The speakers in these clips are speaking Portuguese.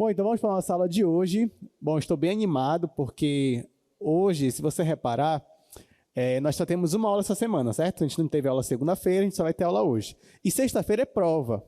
Bom, então vamos para a nossa aula de hoje. Bom, estou bem animado porque hoje, se você reparar, nós só temos uma aula essa semana, certo? A gente não teve aula segunda-feira, a gente só vai ter aula hoje. E sexta-feira é prova.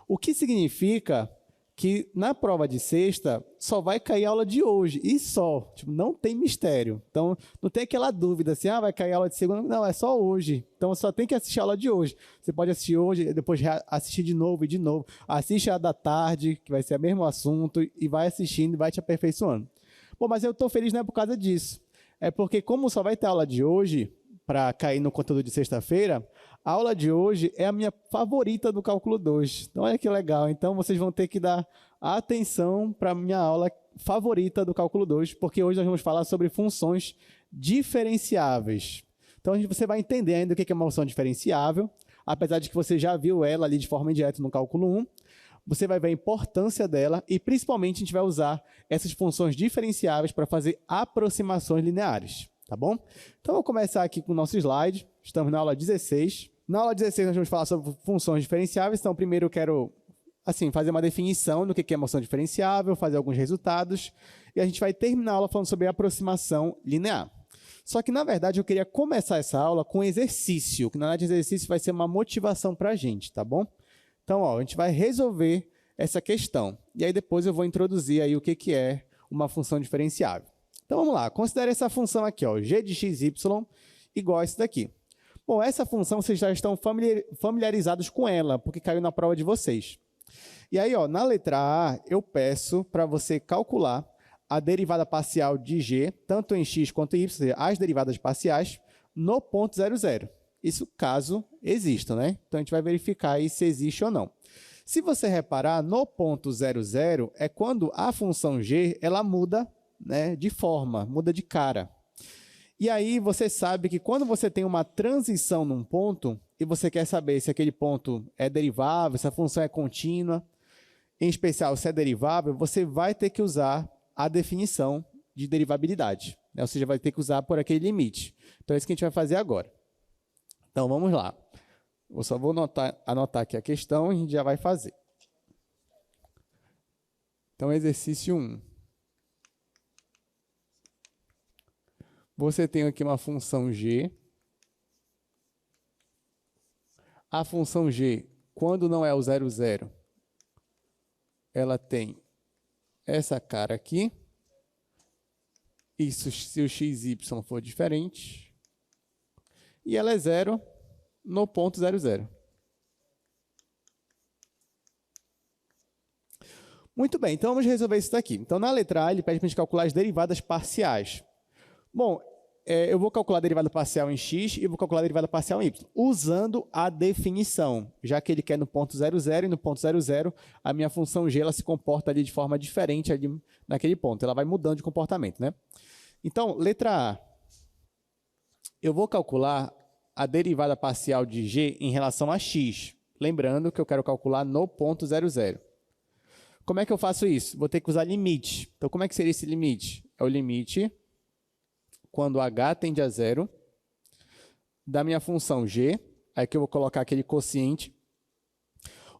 O que significa que na prova de sexta só vai cair a aula de hoje e só. Tipo, não tem mistério. Então, não tem aquela dúvida assim, vai cair a aula de segunda. Não, é só hoje. Então, só tem que assistir a aula de hoje. Você pode assistir hoje, depois assistir de novo e de novo. Assiste a da tarde, que vai ser o mesmo assunto, e vai assistindo e vai te aperfeiçoando. Bom, mas eu estou feliz não é por causa disso. É porque como só vai ter aula de hoje, para cair no conteúdo de sexta-feira, a aula de hoje é a minha favorita do Cálculo 2. Então, olha que legal. Então, vocês vão ter que dar atenção para a minha aula favorita do Cálculo 2, porque hoje nós vamos falar sobre funções diferenciáveis. Então, você vai entender ainda o que é uma função diferenciável, apesar de que você já viu ela ali de forma indireta no Cálculo 1. Você vai ver a importância dela e, principalmente, a gente vai usar essas funções diferenciáveis para fazer aproximações lineares. Tá bom? Então, vou começar aqui com o nosso slide. Estamos na aula 16. Na aula 16, nós vamos falar sobre funções diferenciáveis. Então, primeiro eu quero fazer uma definição do que é uma função diferenciável, fazer alguns resultados, e a gente vai terminar a aula falando sobre aproximação linear. Só que, na verdade, eu queria começar essa aula com exercício, que na verdade, exercício vai ser uma motivação para a gente, tá bom? Então, a gente vai resolver essa questão. E aí, depois eu vou introduzir aí o que é uma função diferenciável. Então, vamos lá. Considere essa função aqui, g de xy igual a essa daqui. Bom, essa função vocês já estão familiarizados com ela, porque caiu na prova de vocês. E aí, na letra A, eu peço para você calcular a derivada parcial de g, tanto em x quanto em y, ou seja, as derivadas parciais, no ponto 0, 0. Isso caso exista, né? Então, a gente vai verificar aí se existe ou não. Se você reparar, no ponto 0, 0 é quando a função g ela muda, né, de forma, muda de cara. E aí você sabe que quando você tem uma transição num ponto e você quer saber se aquele ponto é derivável, se a função é contínua, em especial se é derivável, você vai ter que usar a definição de derivabilidade, né? Ou seja, vai ter que usar por aquele limite. Então é isso que a gente vai fazer agora. Então vamos lá. Eu só vou anotar aqui a questão e a gente já vai fazer. Então exercício 1. Você tem aqui uma função g. A função g, quando não é o 0, 0, ela tem essa cara aqui. Isso se o xy for diferente. E ela é 0 no ponto 0, 0. Muito bem, então vamos resolver isso daqui. Então, na letra A, ele pede para a gente calcular as derivadas parciais. Bom, eu vou calcular a derivada parcial em x e vou calcular a derivada parcial em y, usando a definição, já que ele quer no ponto 0, 0 e no ponto 0, 0, a minha função g ela se comporta ali de forma diferente ali naquele ponto, ela vai mudando de comportamento, né? Então, letra A, eu vou calcular a derivada parcial de g em relação a x, lembrando que eu quero calcular no ponto 0, 0. Como é que eu faço isso? Vou ter que usar limite. Então, como é que seria esse limite? É o limite quando h tende a 0, da minha função g, aqui eu vou colocar aquele quociente,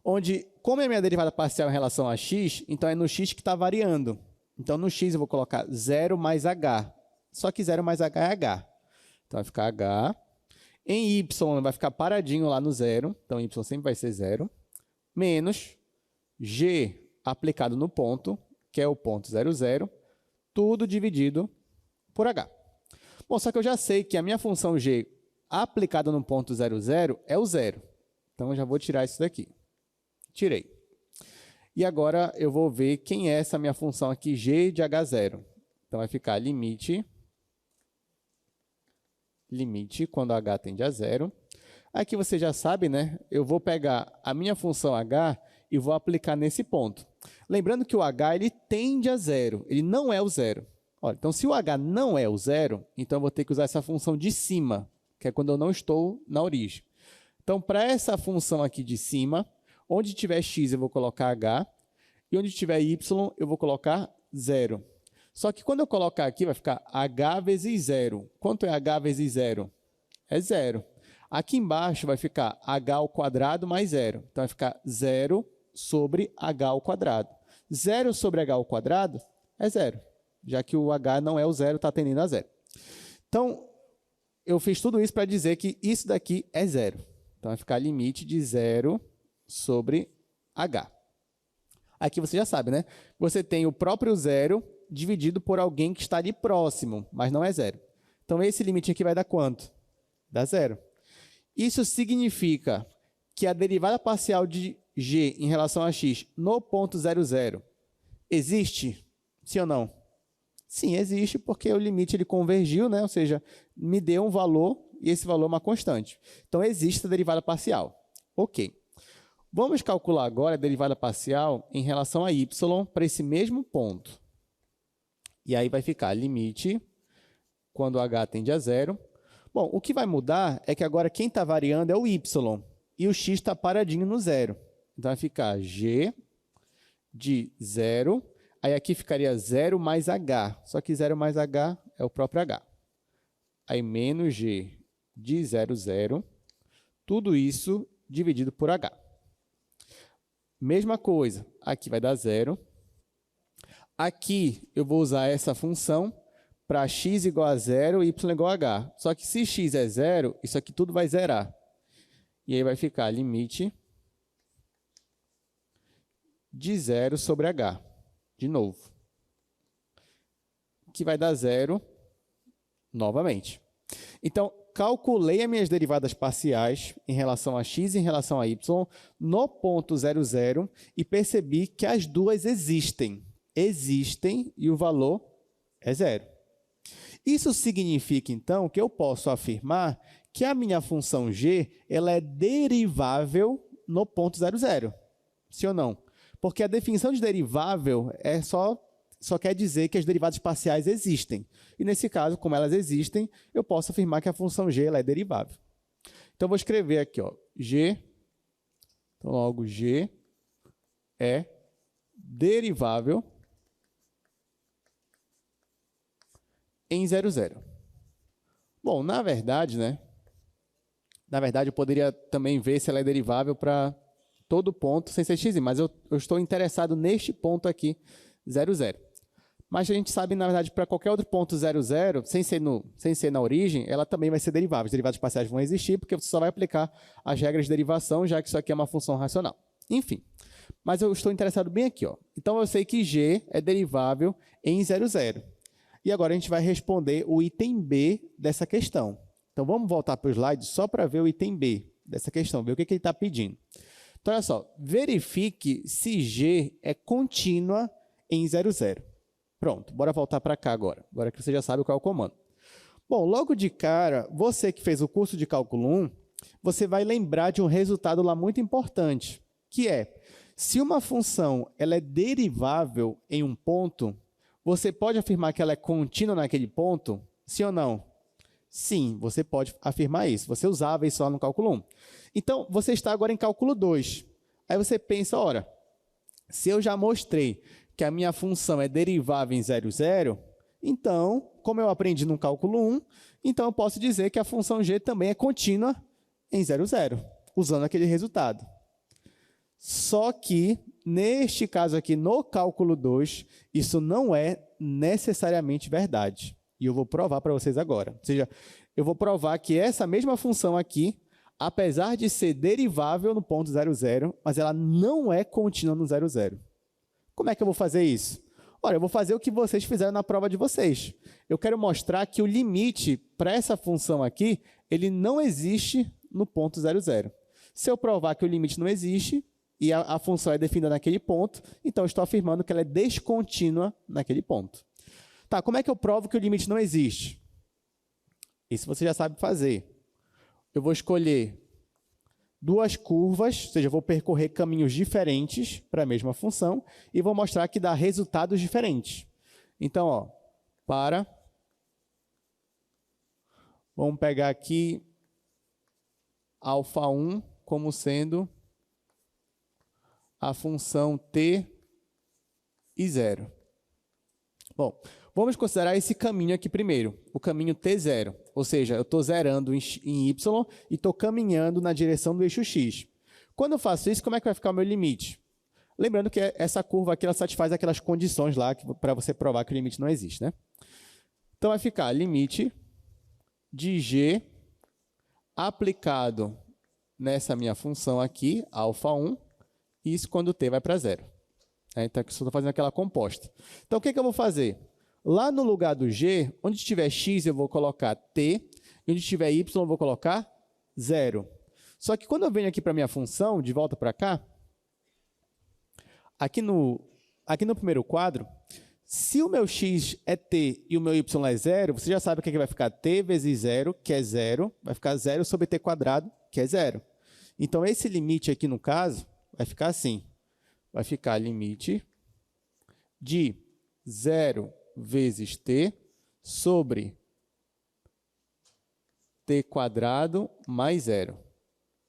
onde, como é a minha derivada parcial em relação a x, então é no x que está variando. Então, no x eu vou colocar 0 mais h, só que 0 mais h é h. Então, vai ficar h. Em y vai ficar paradinho lá no 0, então y sempre vai ser 0, menos g aplicado no ponto, que é o ponto 0, 0, tudo dividido por h. Bom, só que eu já sei que a minha função g aplicada no ponto 0, 0 é o 0. Então, eu já vou tirar isso daqui. Tirei. E agora, eu vou ver quem é essa minha função aqui, g de h0. Então, vai ficar limite quando h tende a 0. Aqui você já sabe, né? Eu vou pegar a minha função h e vou aplicar nesse ponto. Lembrando que o h ele tende a 0, ele não é o 0. Olha, então, se o h não é o 0, então eu vou ter que usar essa função de cima, que é quando eu não estou na origem. Então, para essa função aqui de cima, onde tiver x eu vou colocar h, e onde tiver y eu vou colocar 0. Só que quando eu colocar aqui, vai ficar h vezes 0. Quanto é h vezes 0? É 0. Aqui embaixo vai ficar h ao quadrado mais 0. Então, vai ficar 0 sobre h ao quadrado. 0 sobre h ao quadrado é zero, já que o h não é o zero, está tendendo a zero. Então, eu fiz tudo isso para dizer que isso daqui é zero. Então, vai ficar limite de 0 sobre h. Aqui você já sabe, né? Você tem o próprio zero dividido por alguém que está ali próximo, mas não é zero. Então, esse limite aqui vai dar quanto? Dá zero. Isso significa que a derivada parcial de g em relação a x no ponto 00 existe? Sim ou não? Sim, existe, porque o limite ele convergiu, né? Ou seja, me deu um valor e esse valor é uma constante. Então, existe a derivada parcial. Ok. Vamos calcular agora a derivada parcial em relação a y para esse mesmo ponto. E aí vai ficar limite, quando h tende a zero. Bom, o que vai mudar é que agora quem está variando é o y, e o x está paradinho no zero. Então, vai ficar g de zero, aí aqui ficaria 0 mais h, só que 0 mais h é o próprio h. Aí menos g de 0, tudo isso dividido por h. Mesma coisa, aqui vai dar 0. Aqui eu vou usar essa função para x igual a 0 e y igual a h. Só que se x é 0, isso aqui tudo vai zerar. E aí vai ficar limite de 0 sobre h, de novo, que vai dar 0 novamente. Então, calculei as minhas derivadas parciais em relação a x e em relação a y no ponto 00 e percebi que as duas existem. Existem e o valor é zero. Isso significa, então, que eu posso afirmar que a minha função g ela é derivável no ponto 00. Sim ou não? Porque a definição de derivável é só quer dizer que as derivadas parciais existem. E, nesse caso, como elas existem, eu posso afirmar que a função g ela é derivável. Então, eu vou escrever aqui, ó, g, então, logo, g é derivável em 00. Bom, na verdade, né? Na verdade, eu poderia também ver se ela é derivável para todo ponto sem ser x, mas eu estou interessado neste ponto aqui, 00. Mas a gente sabe, na verdade, para qualquer outro ponto 00, sem ser na origem, ela também vai ser derivável. Os derivados parciais vão existir, porque você só vai aplicar as regras de derivação, já que isso aqui é uma função racional. Enfim, mas eu estou interessado bem aqui, ó. Então, eu sei que g é derivável em 00. E agora a gente vai responder o item B dessa questão. Então, vamos voltar para o slide só para ver o item B dessa questão, ver o que ele está pedindo. Então, olha só, verifique se g é contínua em 00. Pronto, bora voltar para cá agora que você já sabe qual é o comando. Bom, logo de cara, você que fez o curso de cálculo 1, você vai lembrar de um resultado lá muito importante, que é, se uma função ela é derivável em um ponto, você pode afirmar que ela é contínua naquele ponto? Sim ou não? Sim, você pode afirmar isso. Você usava isso lá no cálculo 1. Então, você está agora em cálculo 2. Aí você pensa, ora, se eu já mostrei que a minha função é derivável em 00, então, como eu aprendi no cálculo 1, então eu posso dizer que a função g também é contínua em 00, usando aquele resultado. Só que, neste caso aqui, no cálculo 2, isso não é necessariamente verdade. E eu vou provar para vocês agora. Ou seja, eu vou provar que essa mesma função aqui, apesar de ser derivável no ponto 00, mas ela não é contínua no 00. Como é que eu vou fazer isso? Olha, eu vou fazer o que vocês fizeram na prova de vocês. Eu quero mostrar que o limite para essa função aqui, ele não existe no ponto 00. Se eu provar que o limite não existe e a função é definida naquele ponto, então eu estou afirmando que ela é descontínua naquele ponto. Tá, como é que eu provo que o limite não existe? Isso você já sabe fazer. Eu vou escolher duas curvas, ou seja, eu vou percorrer caminhos diferentes para a mesma função e vou mostrar que dá resultados diferentes. Então, ó, vamos pegar aqui α1 como sendo a função t e 0. Bom, vamos considerar esse caminho aqui primeiro, o caminho t0, ou seja, eu estou zerando em y e estou caminhando na direção do eixo x. Quando eu faço isso, como é que vai ficar o meu limite? Lembrando que essa curva aqui ela satisfaz aquelas condições lá para você provar que o limite não existe, né? Então, vai ficar limite de g aplicado nessa minha função aqui, α1, isso quando t vai para zero. Então, aqui eu estou fazendo aquela composta. Então, o que eu vou fazer? Lá no lugar do g, onde tiver x, eu vou colocar t, e onde tiver y, eu vou colocar zero. Só que quando eu venho aqui para a minha função, de volta para cá, aqui no primeiro quadro, se o meu x é t e o meu y é zero, você já sabe o que vai ficar t vezes zero, que é zero, vai ficar zero sobre t quadrado, que é zero. Então, esse limite aqui, no caso, vai ficar assim. Vai ficar limite de zero vezes t sobre t quadrado mais zero.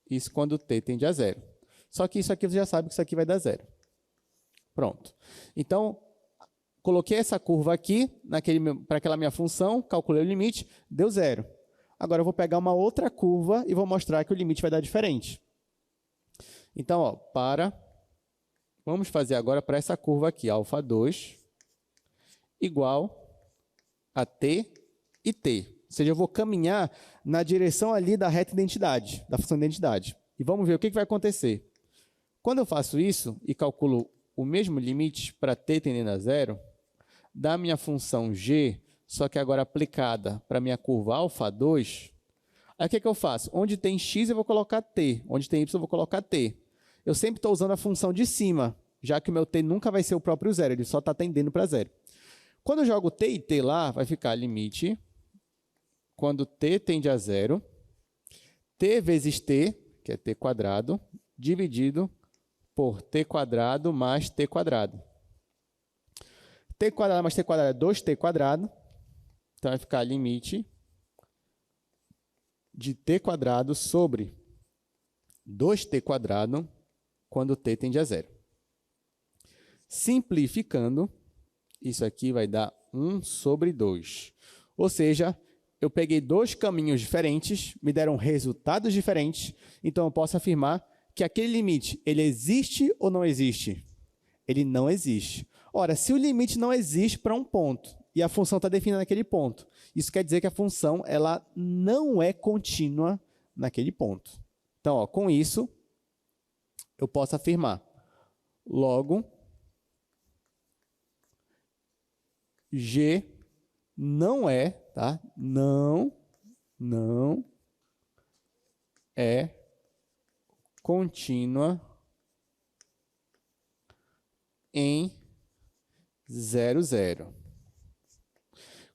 Isso quando t tende a zero. Só que isso aqui você já sabe que isso aqui vai dar zero. Pronto. Então, coloquei essa curva aqui para aquela minha função, calculei o limite, deu zero. Agora eu vou pegar uma outra curva e vou mostrar que o limite vai dar diferente. Então, ó, vamos fazer agora para essa curva aqui, α2 igual a t e t. Ou seja, eu vou caminhar na direção ali da reta identidade, da função identidade. E vamos ver o que vai acontecer. Quando eu faço isso e calculo o mesmo limite para t tendendo a zero, da minha função g, só que agora aplicada para a minha curva α2, aí o que eu faço? Onde tem x eu vou colocar t, onde tem y eu vou colocar t. Eu sempre estou usando a função de cima, já que o meu t nunca vai ser o próprio zero, ele só está tendendo para zero. Quando eu jogo t e t lá, vai ficar limite, quando t tende a zero, t vezes t, que é t quadrado, dividido por t quadrado mais t quadrado. T quadrado mais t quadrado é 2t quadrado, então vai ficar limite de t quadrado sobre 2t quadrado quando t tende a zero. Simplificando, isso aqui vai dar 1 sobre 2. Ou seja, eu peguei dois caminhos diferentes, me deram resultados diferentes, então eu posso afirmar que aquele limite, ele existe ou não existe? Ele não existe. Ora, se o limite não existe para um ponto e a função está definida naquele ponto, isso quer dizer que a função ela não é contínua naquele ponto. Então, ó, com isso, eu posso afirmar. Logo, G não é, tá? Não é contínua em 0, 0.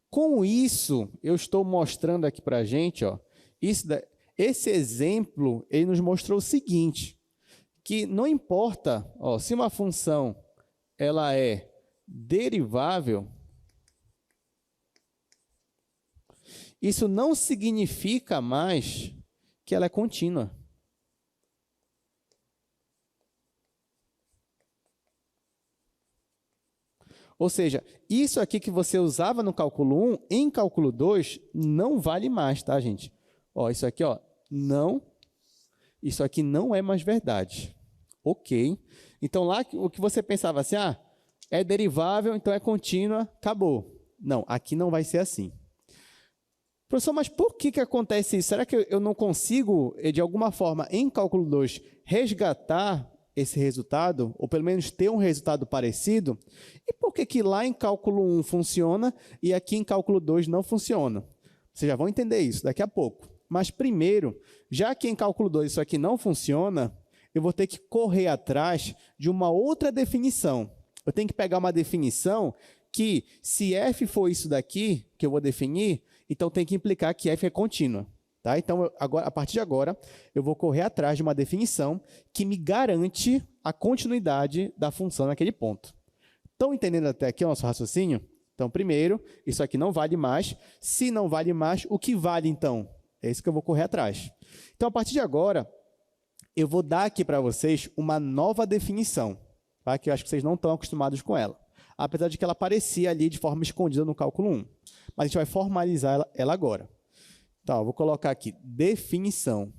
Com isso, eu estou mostrando aqui para a gente, ó, esse exemplo, ele nos mostrou o seguinte, que não importa, ó, se uma função ela é derivável, isso não significa mais que ela é contínua. Ou seja, isso aqui que você usava no cálculo 1, em cálculo 2, não vale mais, tá, gente? Ó, isso aqui, ó, isso aqui não é mais verdade. Ok. Então, lá o que você pensava assim, é derivável, então é contínua, acabou. Não, aqui não vai ser assim. Professor, mas por que acontece isso? Será que eu não consigo, de alguma forma, em cálculo 2, resgatar esse resultado, ou pelo menos ter um resultado parecido? E por que lá em cálculo 1 funciona e aqui em cálculo 2 não funciona? Vocês já vão entender isso daqui a pouco. Mas primeiro, já que em cálculo 2 isso aqui não funciona, eu vou ter que correr atrás de uma outra definição. Eu tenho que pegar uma definição que, se f for isso daqui, que eu vou definir, então tem que implicar que f é contínua. Tá? Então, agora, a partir de agora, eu vou correr atrás de uma definição que me garante a continuidade da função naquele ponto. Estão entendendo até aqui o nosso raciocínio? Então, primeiro, isso aqui não vale mais. Se não vale mais, o que vale, então? É isso que eu vou correr atrás. Então, a partir de agora, eu vou dar aqui para vocês uma nova definição, tá? Que eu acho que vocês não estão acostumados com ela, apesar de que ela aparecia ali de forma escondida no cálculo 1. Mas a gente vai formalizar ela agora. Então, eu vou colocar aqui definição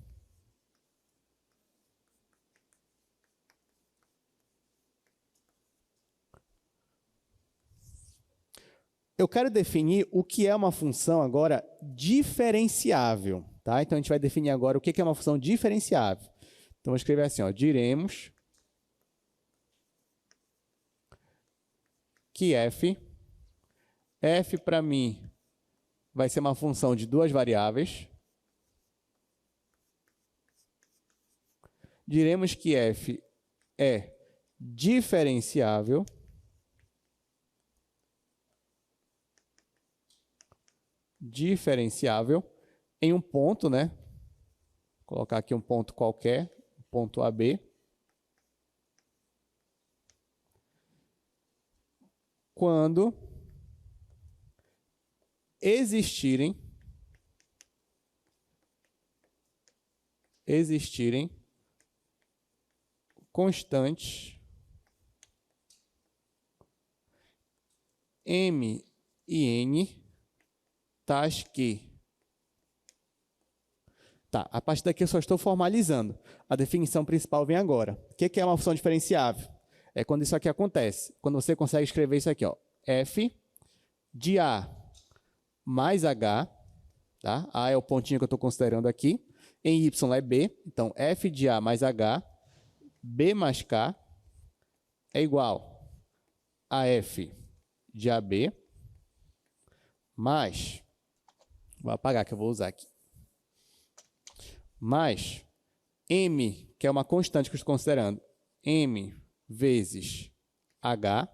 Eu quero definir o que é uma função agora diferenciável. Tá? Então, a gente vai definir agora o que é uma função diferenciável. Então, vou escrever assim, ó, diremos que f para mim vai ser uma função de duas variáveis. Diremos que f é diferenciável em um ponto, né? Vou colocar aqui um ponto qualquer, ponto AB. Quando existirem constantes m e n tais que... Tá, a partir daqui eu só estou formalizando. A definição principal vem agora. O que é uma função diferenciável? É quando isso aqui acontece. Quando você consegue escrever isso aqui, ó, f de a mais h, tá? A é o pontinho que eu estou considerando aqui. Em y é b. Então, f de a mais h, b mais k, é igual a f de ab mais... Vou apagar que eu vou usar aqui. Mais m, que é uma constante que eu estou considerando, m vezes h,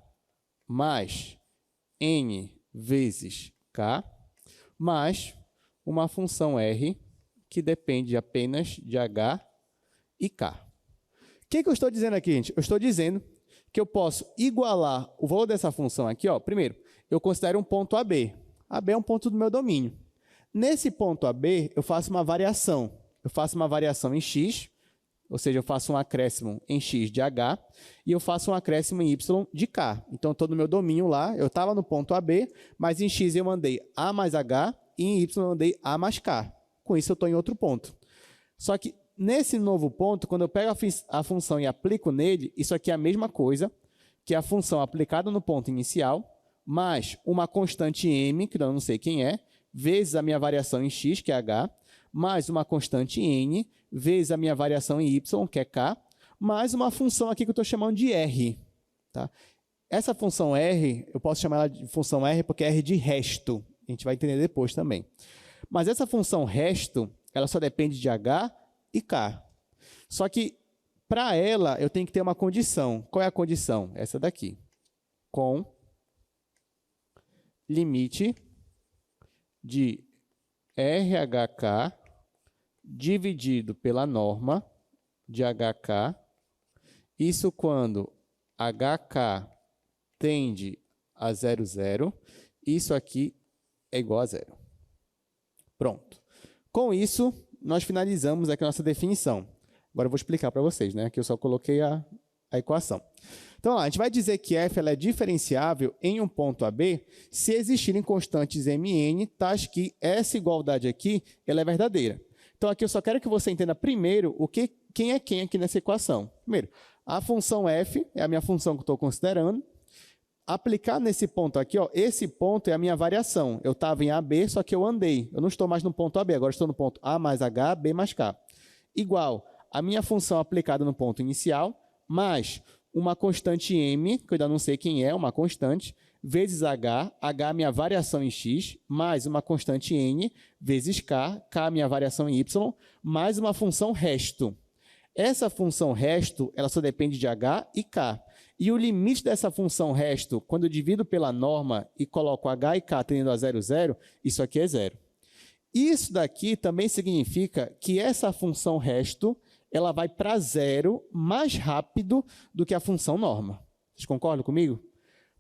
mais n vezes k, mais uma função r, que depende apenas de h e k. O que eu estou dizendo aqui, gente? Eu estou dizendo que eu posso igualar o valor dessa função aqui. Ó. Primeiro, eu considero um ponto AB. AB é um ponto do meu domínio. Nesse ponto AB, eu faço uma variação. Eu faço uma variação em x, ou seja, eu faço um acréscimo em x de h, e eu faço um acréscimo em y de k. Então, estou no meu domínio lá, eu estava no ponto AB, mas em x eu mandei a mais h, e em y eu mandei a mais k. Com isso, eu estou em outro ponto. Só que, nesse novo ponto, quando eu pego a função e aplico nele, isso aqui é a mesma coisa que a função aplicada no ponto inicial, mais uma constante m, que eu não sei quem é, vezes a minha variação em x, que é h, mais uma constante n, vezes a minha variação em y, que é k, mais uma função aqui que eu estou chamando de r. Tá? Essa função r, eu posso chamar ela de função r porque é r de resto. A gente vai entender depois também. Mas essa função resto, ela só depende de h e k. Só que, para ela, eu tenho que ter uma condição. Qual é a condição? Essa daqui. Com limite de RHK dividido pela norma de HK, isso quando HK tende a 0, 0, isso aqui é igual a 0. Pronto. Com isso, nós finalizamos aqui a nossa definição. Agora eu vou explicar para vocês, né? Aqui eu só coloquei a equação. Então, a gente vai dizer que f ela é diferenciável em um ponto AB se existirem constantes m e n, tais que essa igualdade aqui ela é verdadeira. Então, aqui eu só quero que você entenda primeiro quem é quem aqui nessa equação. Primeiro, a função f é a minha função que eu estou considerando. Aplicar nesse ponto aqui, ó, esse ponto é a minha variação. Eu estava em AB, só que eu andei. Eu não estou mais no ponto AB, agora estou no ponto A mais H, B mais K. Igual a minha função aplicada no ponto inicial, mais uma constante m, que eu ainda não sei quem é, uma constante, vezes h, h minha variação em x, mais uma constante n, vezes k, k minha variação em y, mais uma função resto. Essa função resto, ela só depende de h e k. E o limite dessa função resto, quando eu divido pela norma e coloco h e k tendendo a 0, 0, isso aqui é 0. Isso daqui também significa que essa função resto ela vai para 0 mais rápido do que a função norma. Vocês concordam comigo?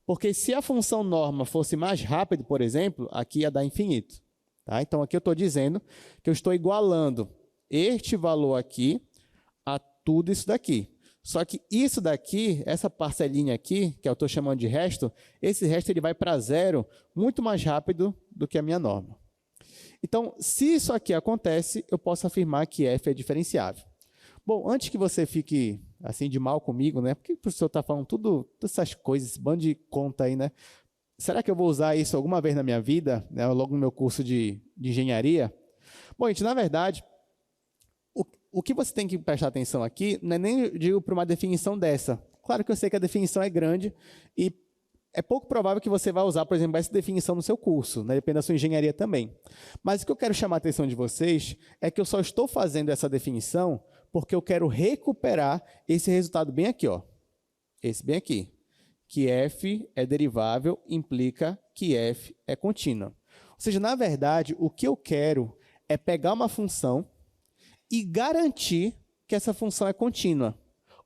Porque se a função norma fosse mais rápido, por exemplo, aqui ia dar infinito. Tá? Então, aqui eu estou dizendo que eu estou igualando este valor aqui a tudo isso daqui. Só que isso daqui, essa parcelinha aqui, que eu estou chamando de resto, esse resto ele vai para 0 muito mais rápido do que a minha norma. Então, se isso aqui acontece, eu posso afirmar que f é diferenciável. Bom, antes que você fique assim de mal comigo, né? Porque o professor está falando todas essas coisas, esse bando de conta aí, né? será que eu vou usar isso alguma vez na minha vida, né, logo no meu curso de engenharia? Bom, gente, na verdade, o que você tem que prestar atenção aqui não é nem, eu digo, para uma definição dessa. Claro que eu sei que a definição é grande e é pouco provável que você vai usar, por exemplo, essa definição no seu curso, né? Depende da sua engenharia também. Mas o que eu quero chamar a atenção de vocês é que eu só estou fazendo essa definição porque eu quero recuperar esse resultado bem aqui, ó. Esse bem aqui. Que f é derivável implica que f é contínua. Ou seja, na verdade, o que eu quero é pegar uma função e garantir que essa função é contínua.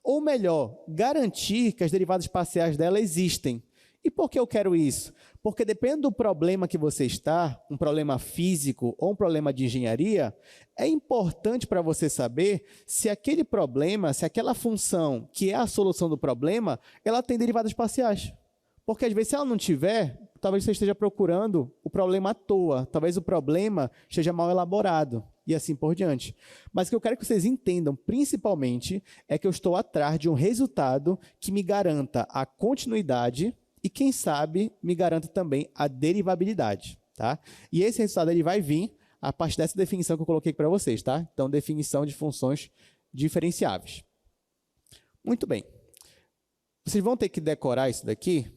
Ou melhor, garantir que as derivadas parciais dela existem. E por que eu quero isso? Porque depende do problema que você está, um problema físico ou um problema de engenharia, é importante para você saber se aquele problema, se aquela função que é a solução do problema, ela tem derivadas parciais. Porque às vezes se ela não tiver, talvez você esteja procurando o problema à toa, talvez o problema esteja mal elaborado e assim por diante. Mas o que eu quero que vocês entendam, principalmente, é que eu estou atrás de um resultado que me garanta a continuidade e, quem sabe, me garanta também a derivabilidade, tá? E esse resultado ele vai vir a partir dessa definição que eu coloquei para vocês, tá? Então, definição de funções diferenciáveis. Muito bem. Vocês vão ter que decorar isso daqui.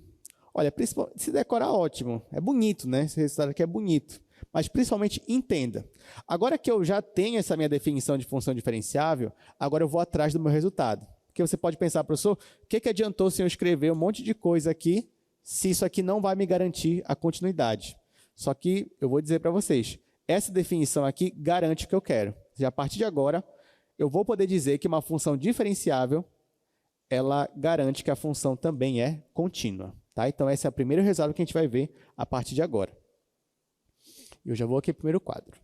Olha, se decorar, ótimo. É bonito, né? Esse resultado aqui é bonito. Mas, principalmente, entenda. Agora que eu já tenho essa minha definição de função diferenciável, agora eu vou atrás do meu resultado. Porque você pode pensar, professor, o que adiantou se eu escrever um monte de coisa aqui, se isso aqui não vai me garantir a continuidade? Só que eu vou dizer para vocês, essa definição aqui garante o que eu quero. A partir de agora, eu vou poder dizer que uma função diferenciável, ela garante que a função também é contínua. Tá? Então, esse é o primeiro resultado que a gente vai ver a partir de agora. Eu já vou aqui para o primeiro quadro.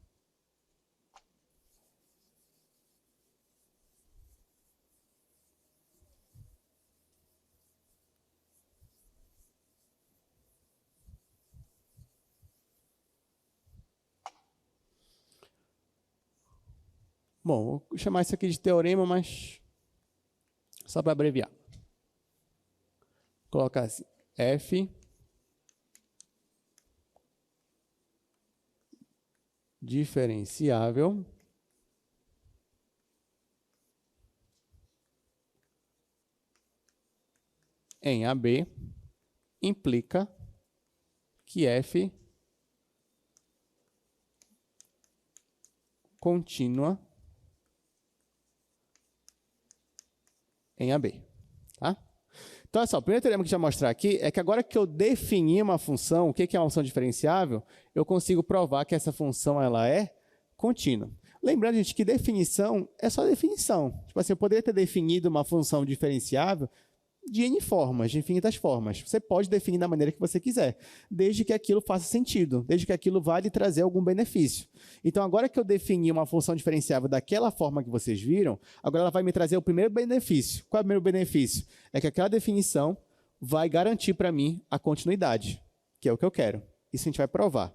Bom, vou chamar isso aqui de teorema, mas só para abreviar. Vou colocar assim, f diferenciável em AB implica que f contínua em AB. Tá? Então, olha só, o primeiro teorema que a gente vai mostrar aqui é que agora que eu defini uma função, o que é uma função diferenciável, eu consigo provar que essa função ela é contínua. Lembrando, gente, que definição é só definição. Tipo assim, eu poderia ter definido uma função diferenciável de N formas, de infinitas formas. Você pode definir da maneira que você quiser, desde que aquilo faça sentido, desde que aquilo vá lhe trazer algum benefício. Então, agora que eu defini uma função diferenciável daquela forma que vocês viram, agora ela vai me trazer o primeiro benefício. Qual é o primeiro benefício? É que aquela definição vai garantir para mim a continuidade, que é o que eu quero. Isso a gente vai provar.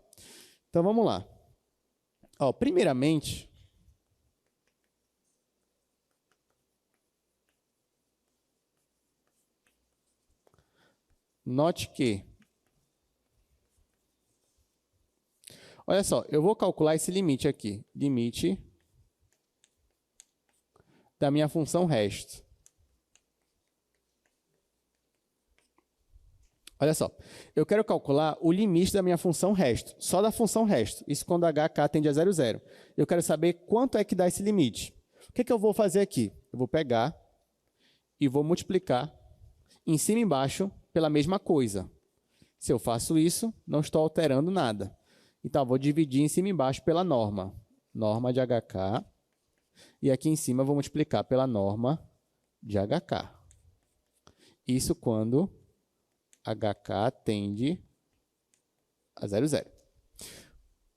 Então, vamos lá. Ó, primeiramente, note que, olha só, eu vou calcular esse limite aqui, limite da minha função resto. Olha só, eu quero calcular o limite da minha função resto, só da função resto, isso quando hk tende a 0, 0. Eu quero saber quanto é que dá esse limite. O que eu vou fazer aqui? Eu vou pegar e vou multiplicar em cima e embaixo pela mesma coisa. Se eu faço isso, não estou alterando nada. Então, eu vou dividir em cima e embaixo pela norma. Norma de HK. E aqui em cima eu vou multiplicar pela norma de HK. Isso quando HK tende a 0, 0.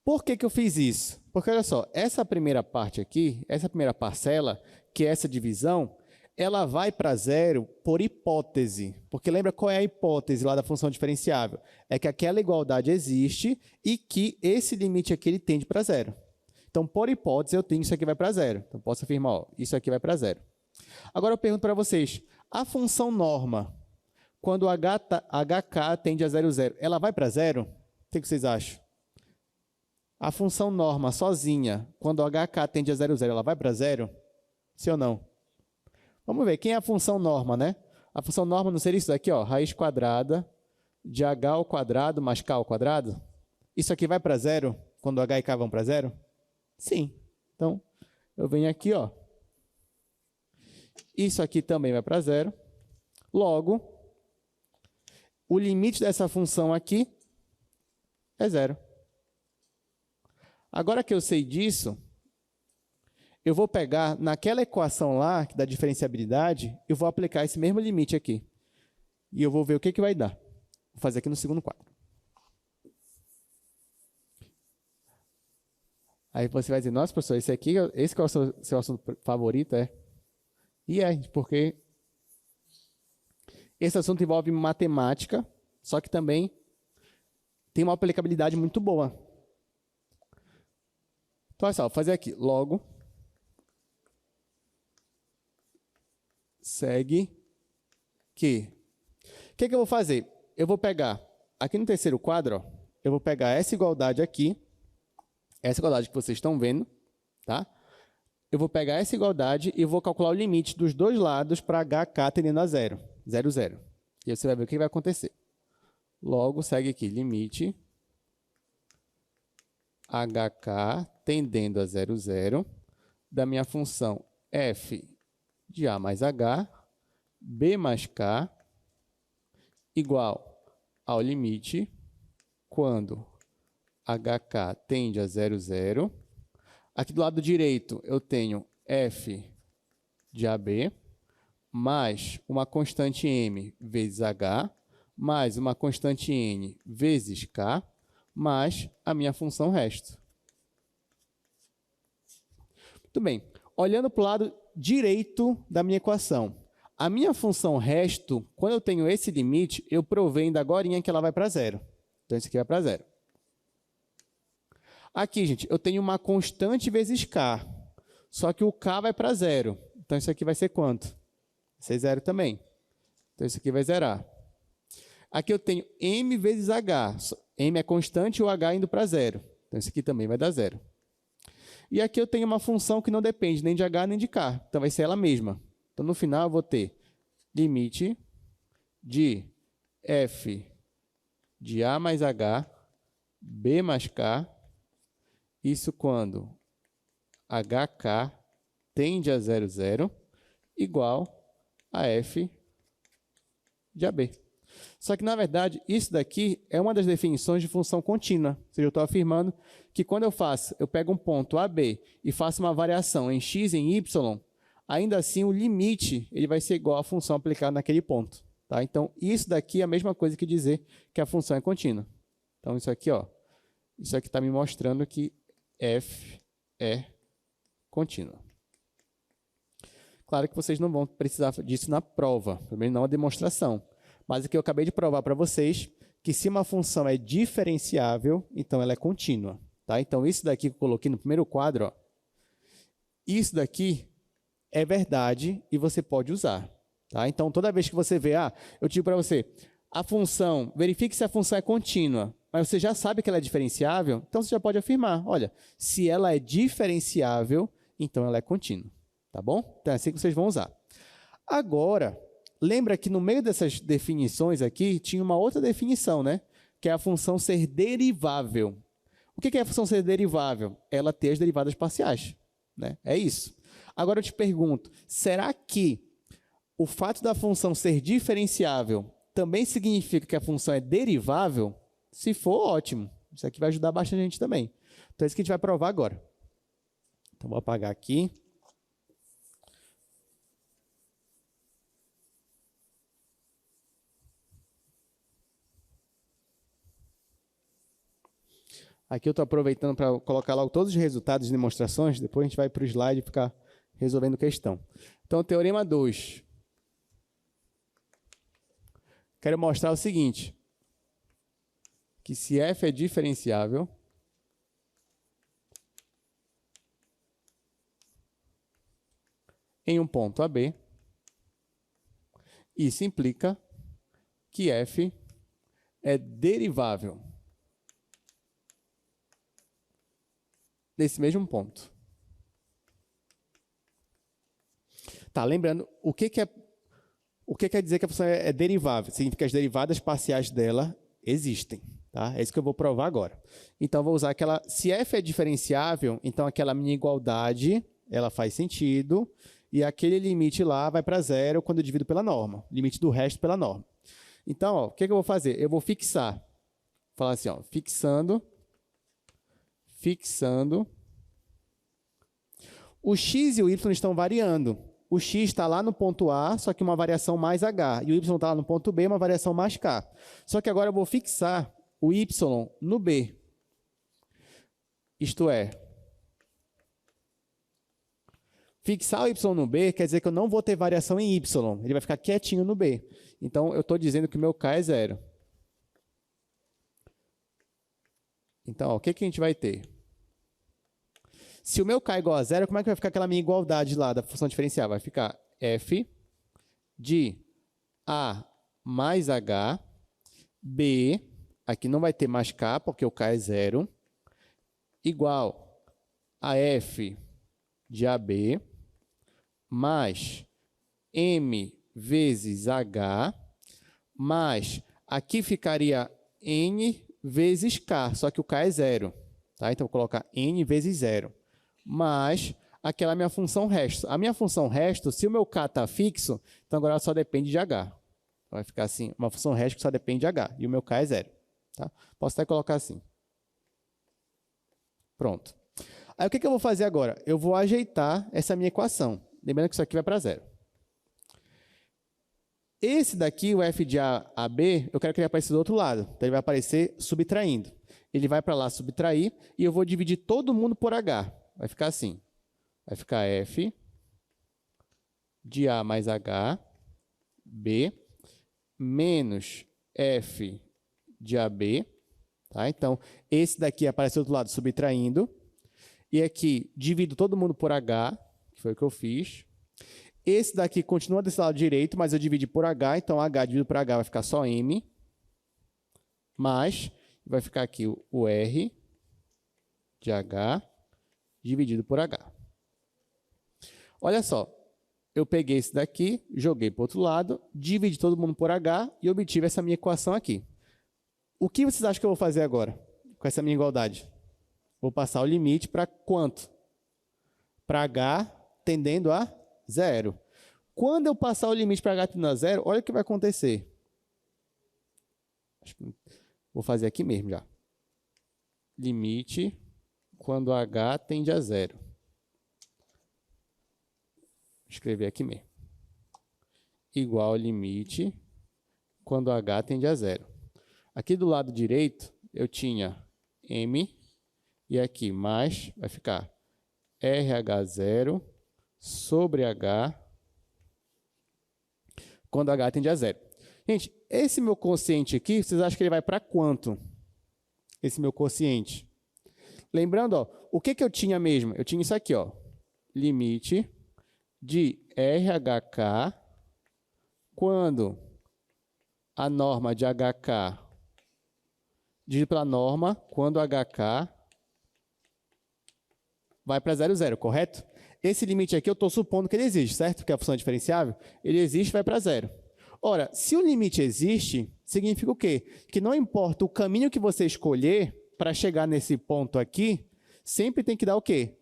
Por que eu fiz isso? Porque, olha só, essa primeira parte aqui, essa primeira parcela, que é essa divisão, ela vai para zero por hipótese. Porque lembra qual é a hipótese lá da função diferenciável? É que aquela igualdade existe e que esse limite aqui ele tende para zero. Então, por hipótese, eu tenho isso aqui vai para zero. Então, posso afirmar, ó, isso aqui vai para zero. Agora, eu pergunto para vocês, a função norma, quando HK tende a 0, 0, ela vai para zero? O que vocês acham? A função norma sozinha, quando HK tende a 0, 0, ela vai para zero? Sim ou não? Vamos ver, quem é a função norma, né? A função norma não seria isso daqui, ó, raiz quadrada de h ao quadrado mais k ao quadrado? Isso aqui vai para zero quando h e k vão para zero? Sim. Então, eu venho aqui, ó. Isso aqui também vai para zero. Logo, o limite dessa função aqui é zero. Agora que eu sei disso, eu vou pegar naquela equação lá, da diferenciabilidade, eu vou aplicar esse mesmo limite aqui. E eu vou ver o que vai dar. Vou fazer aqui no segundo quadro. Aí você vai dizer, nossa, professor, esse que é o seu assunto favorito, é? E é, porque esse assunto envolve matemática, só que também tem uma aplicabilidade muito boa. Então, olha só, vou fazer aqui, logo, segue que. O que eu vou fazer? Eu vou pegar, aqui no terceiro quadro, ó, eu vou pegar essa igualdade aqui, essa igualdade que vocês estão vendo, tá? Eu vou pegar essa igualdade e vou calcular o limite dos dois lados para HK tendendo a 0, 0, 0. E aí você vai ver o que vai acontecer. Logo, segue aqui, limite HK tendendo a 0, 0, da minha função f de A mais H, B mais K, igual ao limite quando HK tende a 0, 0. Aqui do lado direito eu tenho f de AB, mais uma constante m vezes h, mais uma constante n vezes k, mais a minha função resto. Muito bem. Olhando para o lado direito da minha equação, a minha função resto, quando eu tenho esse limite, eu provei ainda agorinha que ela vai para zero. Então, isso aqui vai para zero. Aqui, gente, eu tenho uma constante vezes k, só que o k vai para zero. Então, isso aqui vai ser quanto? Vai ser zero também. Então, isso aqui vai zerar. Aqui eu tenho m vezes h. M é constante e o h indo para zero. Então, isso aqui também vai dar zero. E aqui eu tenho uma função que não depende nem de h nem de k. Então, vai ser ela mesma. Então, no final, eu vou ter limite de f de a mais h, b mais k, isso quando hk tende a 0, 0, igual a f de AB. Só que, na verdade, isso daqui é uma das definições de função contínua. Ou seja, eu estou afirmando que quando eu pego um ponto AB e faço uma variação em x e em y, ainda assim o limite ele vai ser igual à função aplicada naquele ponto. Tá? Então, isso daqui é a mesma coisa que dizer que a função é contínua. Então, isso aqui está me mostrando que f é contínua. Claro que vocês não vão precisar disso na prova, pelo menos não a demonstração. Mas aqui eu acabei de provar para vocês que se uma função é diferenciável, então ela é contínua. Tá? Então, isso daqui que eu coloquei no primeiro quadro, ó, isso daqui é verdade e você pode usar. Tá? Então, toda vez que você vê, eu digo para você, a função, verifique se a função é contínua, mas você já sabe que ela é diferenciável, então você já pode afirmar, olha, se ela é diferenciável, então ela é contínua. Tá bom? Então é assim que vocês vão usar. Agora, lembra que no meio dessas definições aqui, tinha uma outra definição, né? Que é a função ser derivável. O que é a função ser derivável? Ela ter as derivadas parciais. Né? É isso. Agora eu te pergunto, será que o fato da função ser diferenciável também significa que a função é derivável? Se for, ótimo. Isso aqui vai ajudar bastante a gente também. Então é isso que a gente vai provar agora. Então vou apagar aqui. Aqui eu estou aproveitando para colocar logo todos os resultados de demonstrações, depois a gente vai para o slide e ficar resolvendo questão. Então, teorema 2. Quero mostrar o seguinte, que se f é diferenciável, em um ponto AB, isso implica que f é derivável desse mesmo ponto. Tá, lembrando, o que quer dizer que a função é derivável? Significa que as derivadas parciais dela existem. Tá? É isso que eu vou provar agora. Então, vou usar aquela... Se f é diferenciável, então aquela minha igualdade, ela faz sentido, e aquele limite lá vai para zero quando eu divido pela norma. Limite do resto pela norma. Então, ó, o que eu vou fazer? Eu vou fixar. Falar assim, ó, fixando. O x e o y estão variando. O x está lá no ponto A, só que uma variação mais h. E o y está lá no ponto B, uma variação mais k. Só que agora eu vou fixar o y no B. Isto é, fixar o y no B quer dizer que eu não vou ter variação em y. Ele vai ficar quietinho no B. Então, eu estou dizendo que o meu k é zero. Então, ó, o que a gente vai ter? Se o meu k é igual a zero, como é que vai ficar aquela minha igualdade lá da função diferencial? Vai ficar f de a mais h, b, aqui não vai ter mais k, porque o k é zero, igual a f de ab, mais m vezes h, mais, aqui ficaria n vezes k, só que o k é zero. Tá? Então, vou colocar n vezes zero. Mais aquela minha função resto. A minha função resto, se o meu k está fixo, então agora ela só depende de h. Vai ficar assim, uma função resto que só depende de h. E o meu k é zero. Tá? Posso até colocar assim. Pronto. Aí o que eu vou fazer agora? Eu vou ajeitar essa minha equação. Lembrando que isso aqui vai para zero. Esse daqui, o f de a a b, eu quero que ele apareça do outro lado. Então, ele vai aparecer subtraindo. Ele vai para lá subtrair e eu vou dividir todo mundo por h. Vai ficar assim. Vai ficar f de a mais h, b, menos f de ab. Tá? Então, esse daqui aparece do outro lado subtraindo. E aqui, divido todo mundo por h, que foi o que eu fiz. Esse daqui continua desse lado direito, mas eu dividi por h, então h dividido por h vai ficar só m. Mais, vai ficar aqui o r de h dividido por h. Olha só, eu peguei esse daqui, joguei para o outro lado, dividi todo mundo por h e obtive essa minha equação aqui. O que vocês acham que eu vou fazer agora com essa minha igualdade? Vou passar o limite para quanto? Para h tendendo a zero. Quando eu passar o limite para h tendendo a zero, olha o que vai acontecer. Vou fazer aqui mesmo já. Limite quando h tende a zero. Vou escrever aqui mesmo. Igual limite quando h tende a zero. Aqui do lado direito, eu tinha m, e aqui mais, vai ficar RH0 sobre h, quando h tende a zero. Gente, esse meu quociente aqui, vocês acham que ele vai para quanto? Esse meu quociente. Lembrando, ó, o que eu tinha mesmo? Eu tinha isso aqui, ó, limite de RHK quando a norma de HK dividido pela norma quando HK vai para 0, 0, correto? Esse limite aqui eu estou supondo que ele existe, certo? Porque a função é diferenciável, ele existe e vai para 0. Ora, se o limite existe, significa o quê? Que não importa o caminho que você escolher para chegar nesse ponto aqui, sempre tem que dar o quê?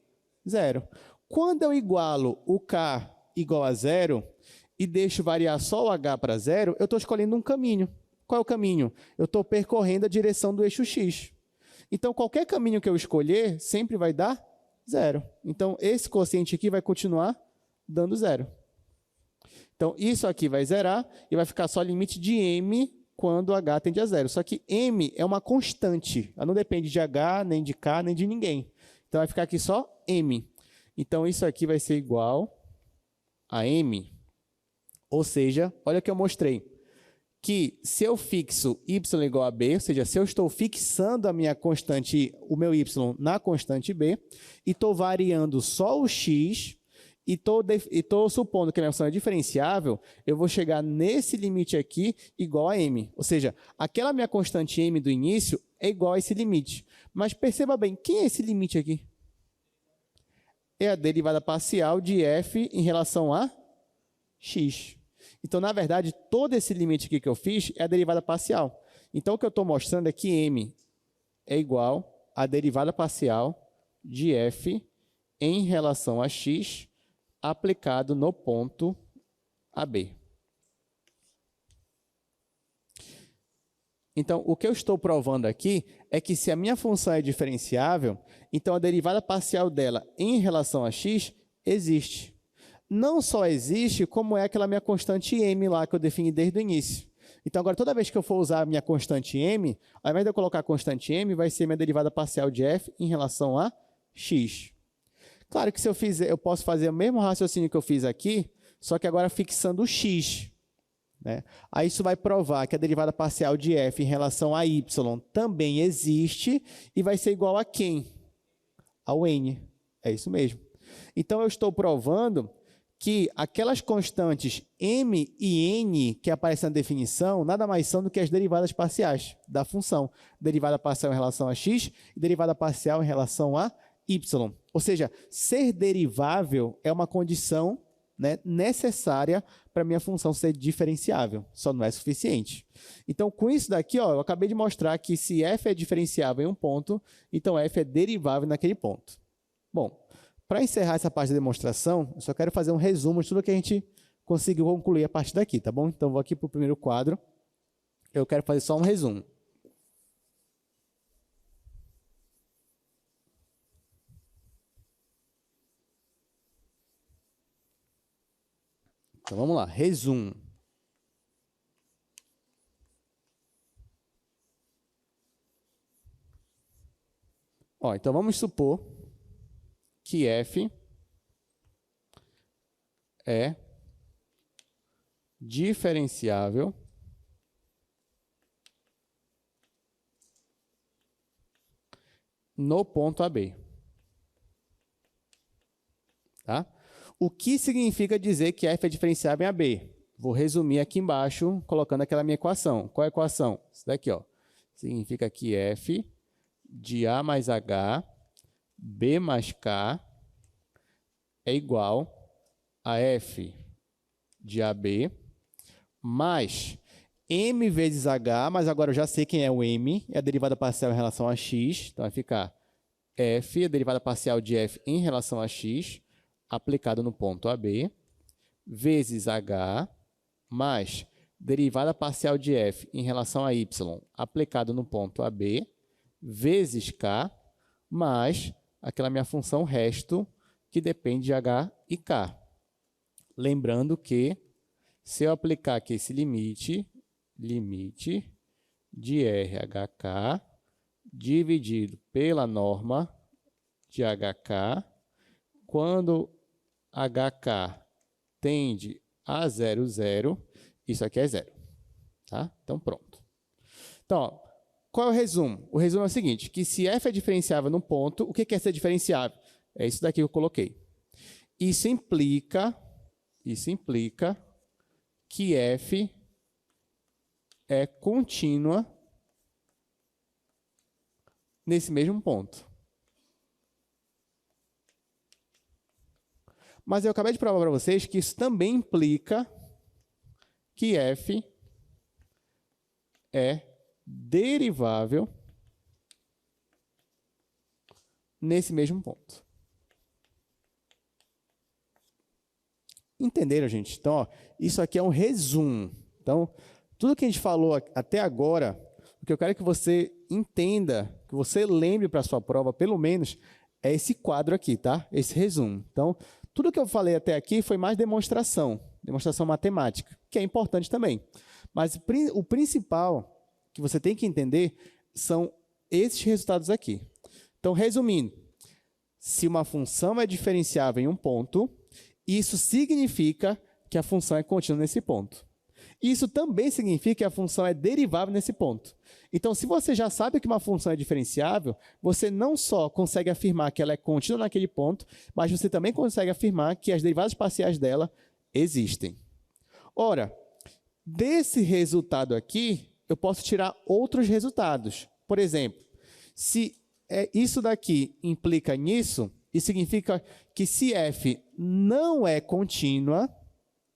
0. Quando eu igualo o k igual a 0 e deixo variar só o h para 0, eu estou escolhendo um caminho. Qual é o caminho? Eu estou percorrendo a direção do eixo x. Então, qualquer caminho que eu escolher, sempre vai dar 0. Então, esse quociente aqui vai continuar dando 0. Então, isso aqui vai zerar e vai ficar só limite de m quando h tende a 0. Só que m é uma constante. Ela não depende de h, nem de k, nem de ninguém. Então, vai ficar aqui só m. Então, isso aqui vai ser igual a m. Ou seja, olha o que eu mostrei. Que se eu fixo y igual a b, ou seja, se eu estou fixando a minha constante, o meu y na constante b, e estou variando só o x, e estou supondo que a minha função é diferenciável, eu vou chegar nesse limite aqui igual a m. Ou seja, aquela minha constante m do início é igual a esse limite. Mas perceba bem, quem é esse limite aqui? É a derivada parcial de f em relação a x. Então, na verdade, todo esse limite aqui que eu fiz é a derivada parcial. Então, o que eu estou mostrando é que m é igual à derivada parcial de f em relação a x aplicado no ponto AB. Então, o que eu estou provando aqui é que se a minha função é diferenciável, então a derivada parcial dela em relação a x existe. Não só existe, como é aquela minha constante m lá que eu defini desde o início. Então, agora, toda vez que eu for usar a minha constante m, ao invés de eu colocar a constante m, vai ser minha derivada parcial de f em relação a x. Claro que se eu fizer, eu posso fazer o mesmo raciocínio que eu fiz aqui, só que agora fixando o x. Né? Aí isso vai provar que a derivada parcial de f em relação a y também existe e vai ser igual a quem? Ao n. É isso mesmo. Então, eu estou provando que aquelas constantes m e n que aparecem na definição nada mais são do que as derivadas parciais da função. Derivada parcial em relação a x e derivada parcial em relação a y. Ou seja, ser derivável é uma condição, né, necessária para a minha função ser diferenciável. Só não é suficiente. Então, com isso daqui, ó, eu acabei de mostrar que se f é diferenciável em um ponto, então f é derivável naquele ponto. Bom, para encerrar essa parte da demonstração, eu só quero fazer um resumo de tudo que a gente conseguiu concluir a partir daqui, tá bom? Então, vou aqui para o primeiro quadro. Eu quero fazer só um resumo. Então, vamos lá. Resumo. Ó, então, vamos supor que f é diferenciável no ponto AB. Tá? O que significa dizer que f é diferenciável em AB? Vou resumir aqui embaixo, colocando aquela minha equação. Qual é a equação? Isso daqui, ó. Significa que f de A mais H, B mais K, é igual a f de AB, mais m vezes h, mas agora eu já sei quem é o m, é a derivada parcial em relação a x, então vai ficar f, a derivada parcial de f em relação a x, aplicado no ponto AB, vezes h, mais derivada parcial de f em relação a y, aplicado no ponto AB, vezes k, mais aquela minha função resto, que depende de h e k. Lembrando que, se eu aplicar aqui esse limite de RHK dividido pela norma de HK, quando HK tende a 0, 0, isso aqui é 0. Tá? Então, pronto. Então, ó, qual é o resumo? O resumo é o seguinte, que se f é diferenciável num ponto, o que é ser diferenciável? É isso daqui que eu coloquei. Isso implica que f é contínua nesse mesmo ponto. Mas eu acabei de provar para vocês que isso também implica que f é derivável nesse mesmo ponto. Entenderam, gente? Então, ó, isso aqui é um resumo. Então, tudo que a gente falou até agora, o que eu quero que você entenda, que você lembre para a sua prova, pelo menos, é esse quadro aqui, tá? Esse resumo. Então, tudo que eu falei até aqui foi mais demonstração matemática, que é importante também. Mas o principal que você tem que entender são esses resultados aqui. Então, resumindo, se uma função é diferenciável em um ponto, isso significa que a função é contínua nesse ponto. Isso também significa que a função é derivável nesse ponto. Então, se você já sabe que uma função é diferenciável, você não só consegue afirmar que ela é contínua naquele ponto, mas você também consegue afirmar que as derivadas parciais dela existem. Ora, desse resultado aqui, eu posso tirar outros resultados. Por exemplo, se isso daqui implica nisso, isso significa que se f não é contínua,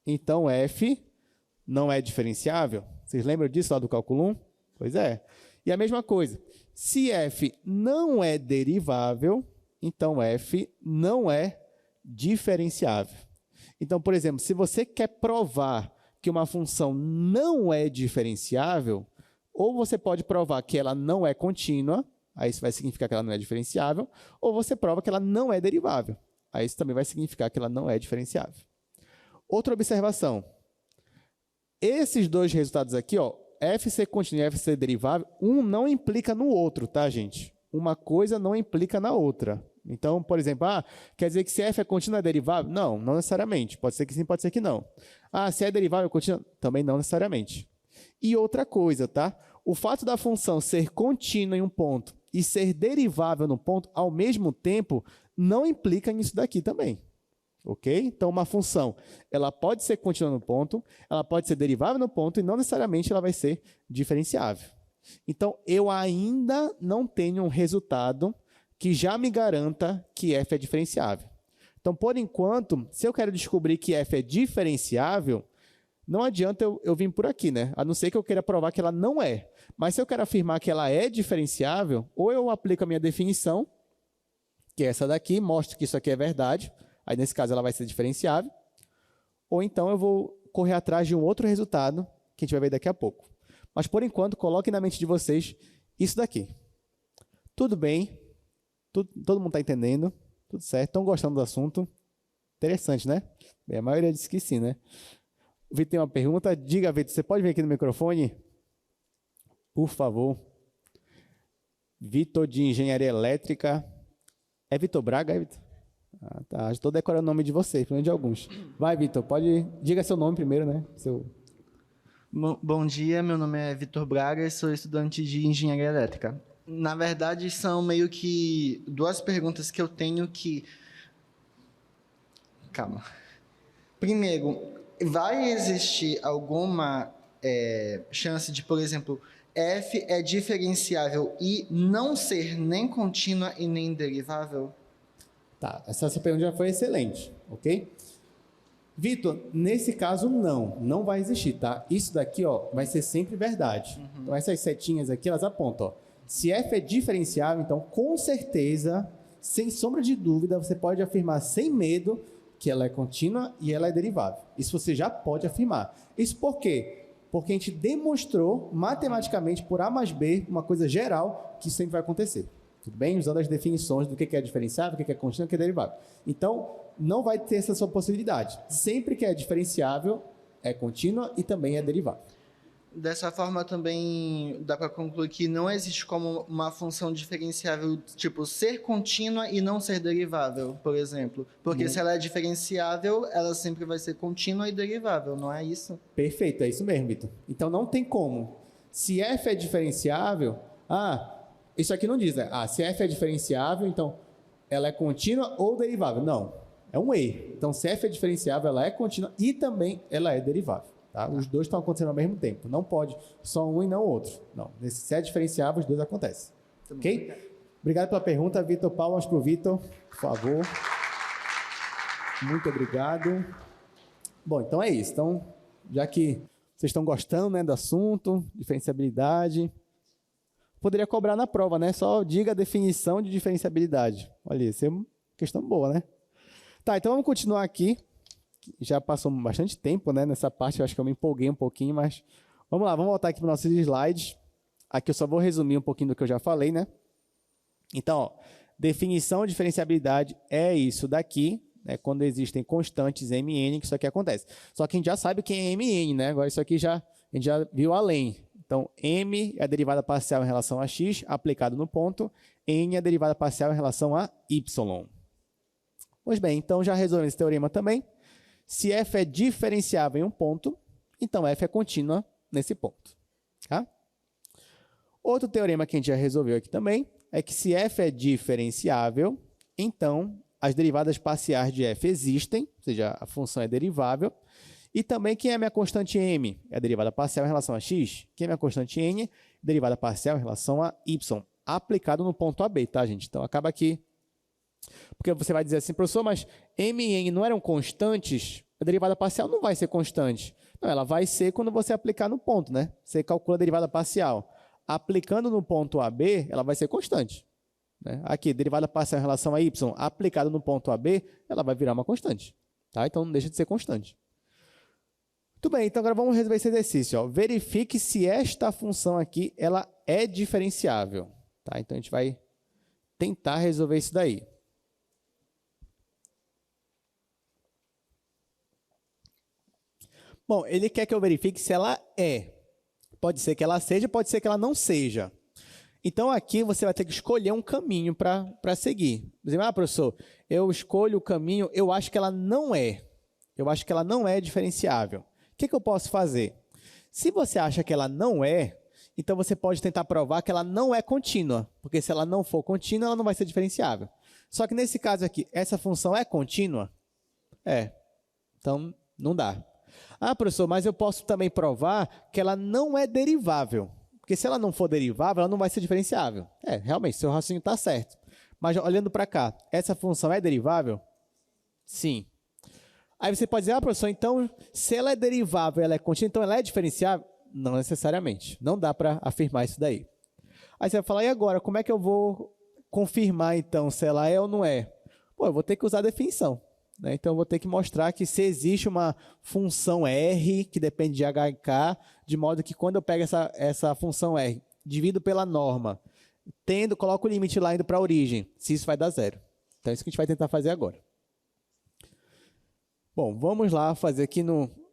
então f não é diferenciável. Vocês lembram disso lá do cálculo 1? Pois é. E a mesma coisa, se f não é derivável, então f não é diferenciável. Então, por exemplo, se você quer provar que uma função não é diferenciável, ou você pode provar que ela não é contínua, aí isso vai significar que ela não é diferenciável, ou você prova que ela não é derivável. Aí isso também vai significar que ela não é diferenciável. Outra observação. Esses dois resultados aqui, ó, f ser contínua e f ser derivável, um não implica no outro, tá, gente? Uma coisa não implica na outra. Então, por exemplo, quer dizer que se f é contínua é derivável? Não, não necessariamente. Pode ser que sim, pode ser que não. Se é derivável contínua? Também não necessariamente. E outra coisa, tá? O fato da função ser contínua em um ponto e ser derivável no ponto, ao mesmo tempo, não implica nisso daqui também. Ok? Então, uma função, ela pode ser contínua no ponto, ela pode ser derivável no ponto e não necessariamente ela vai ser diferenciável. Então, eu ainda não tenho um resultado que já me garanta que f é diferenciável. Então, por enquanto, se eu quero descobrir que f é diferenciável, não adianta eu vir por aqui, né? A não ser que eu queira provar que ela não é. Mas se eu quero afirmar que ela é diferenciável, ou eu aplico a minha definição, que é essa daqui, mostro que isso aqui é verdade, aí nesse caso ela vai ser diferenciável, ou então eu vou correr atrás de um outro resultado, que a gente vai ver daqui a pouco. Mas, por enquanto, coloquem na mente de vocês isso daqui. Tudo bem? Todo mundo está entendendo? Tudo certo? Estão gostando do assunto? Interessante, né? Bem, a maioria disse que sim, né? O Vitor tem uma pergunta. Diga, Vitor, você pode vir aqui no microfone? Por favor. Vitor, de Engenharia Elétrica. É Vitor Braga, é, Vitor? Tá. Estou decorando o nome de vocês, pelo menos de alguns. Vai, Vitor, pode... Diga seu nome primeiro, né? Bom dia, meu nome é Vitor Braga e sou estudante de Engenharia Elétrica. Na verdade, são meio que duas perguntas que eu tenho que... Calma. Primeiro, vai existir alguma chance de, por exemplo, f é diferenciável e não ser nem contínua e nem derivável? Tá, essa pergunta já foi excelente, ok? Vitor, nesse caso não vai existir, tá? Isso daqui, ó, vai ser sempre verdade. Então essas setinhas aqui, elas apontam, ó. Se f é diferenciável, então com certeza, sem sombra de dúvida, você pode afirmar sem medo que ela é contínua e ela é derivável. Isso você já pode afirmar. Isso por quê? Porque a gente demonstrou matematicamente por A mais B, uma coisa geral, que isso sempre vai acontecer. Tudo bem? Usando as definições do que é diferenciável, o que é contínua e o que é derivável. Então, não vai ter essa sua possibilidade. Sempre que é diferenciável, é contínua e também é derivável. Dessa forma, também dá para concluir que não existe como uma função diferenciável, tipo, ser contínua e não ser derivável, por exemplo. Porque se ela é diferenciável, ela sempre vai ser contínua e derivável, não é isso? Perfeito, é isso mesmo, Vitor. Então, não tem como. Se f é diferenciável, isso aqui não diz, né? Se f é diferenciável, então ela é contínua ou derivável. Não, é um erro. Então, se f é diferenciável, ela é contínua e também ela é derivável. Tá? Os dois estão acontecendo ao mesmo tempo. Não pode só um e não o outro. Não. Se é diferenciável, os dois acontecem. Ok? Obrigado pela pergunta, Vitor. Palmas para o Vitor, por favor. Muito obrigado. Bom, então é isso. Então, já que vocês estão gostando, né, do assunto, diferenciabilidade, poderia cobrar na prova, né? Só diga a definição de diferenciabilidade. Olha, isso é uma questão boa, né? Tá, então vamos continuar aqui. Já passou bastante tempo, né, nessa parte, eu acho que eu me empolguei um pouquinho, mas vamos lá, vamos voltar aqui para os nossos slides. Aqui eu só vou resumir um pouquinho do que eu já falei, né? Então, ó, definição de diferenciabilidade é isso daqui, né, quando existem constantes MN, que isso aqui acontece. Só que a gente já sabe o que é MN, né? Agora isso aqui a gente já viu além. Então, M é a derivada parcial em relação a x, aplicado no ponto, N é a derivada parcial em relação a y. Pois bem, então já resolvemos esse teorema também. Se f é diferenciável em um ponto, então f é contínua nesse ponto. Tá? Outro teorema que a gente já resolveu aqui também é que se f é diferenciável, então as derivadas parciais de f existem, ou seja, a função é derivável. E também quem é a minha constante m? É a derivada parcial em relação a x. Quem é a minha constante n? Derivada parcial em relação a y, aplicado no ponto AB, tá, gente? Então, acaba aqui. Porque você vai dizer assim, professor, mas m e n não eram constantes? A derivada parcial não vai ser constante. Não, ela vai ser quando você aplicar no ponto, né? Você calcula a derivada parcial. Aplicando no ponto AB, ela vai ser constante. Né? Aqui, derivada parcial em relação a y, aplicada no ponto AB, ela vai virar uma constante. Tá? Então, não deixa de ser constante. Muito bem, então agora vamos resolver esse exercício. Ó. Verifique se esta função aqui ela é diferenciável. Tá? Então, a gente vai tentar resolver isso daí. Bom, ele quer que eu verifique se ela é. Pode ser que ela seja, pode ser que ela não seja. Então, aqui você vai ter que escolher um caminho para seguir. Dizer, professor, eu escolho o caminho, eu acho que ela não é. Eu acho que ela não é diferenciável. O que eu posso fazer? Se você acha que ela não é, então você pode tentar provar que ela não é contínua. Porque se ela não for contínua, ela não vai ser diferenciável. Só que nesse caso aqui, essa função é contínua? É. Então, não dá. Professor, mas eu posso também provar que ela não é derivável. Porque se ela não for derivável, ela não vai ser diferenciável. Realmente, seu raciocínio está certo. Mas olhando para cá, essa função é derivável? Sim. Aí você pode dizer, professor, então, se ela é derivável, ela é contínua, então ela é diferenciável? Não necessariamente. Não dá para afirmar isso daí. Aí você vai falar, e agora, como é que eu vou confirmar, então, se ela é ou não é? Eu vou ter que usar a definição. Né? Então, eu vou ter que mostrar que se existe uma função R, que depende de H e K, de modo que quando eu pego essa função R, divido pela norma, coloco o limite lá indo para a origem, se isso vai dar zero. Então, é isso que a gente vai tentar fazer agora. Bom, vamos lá fazer aqui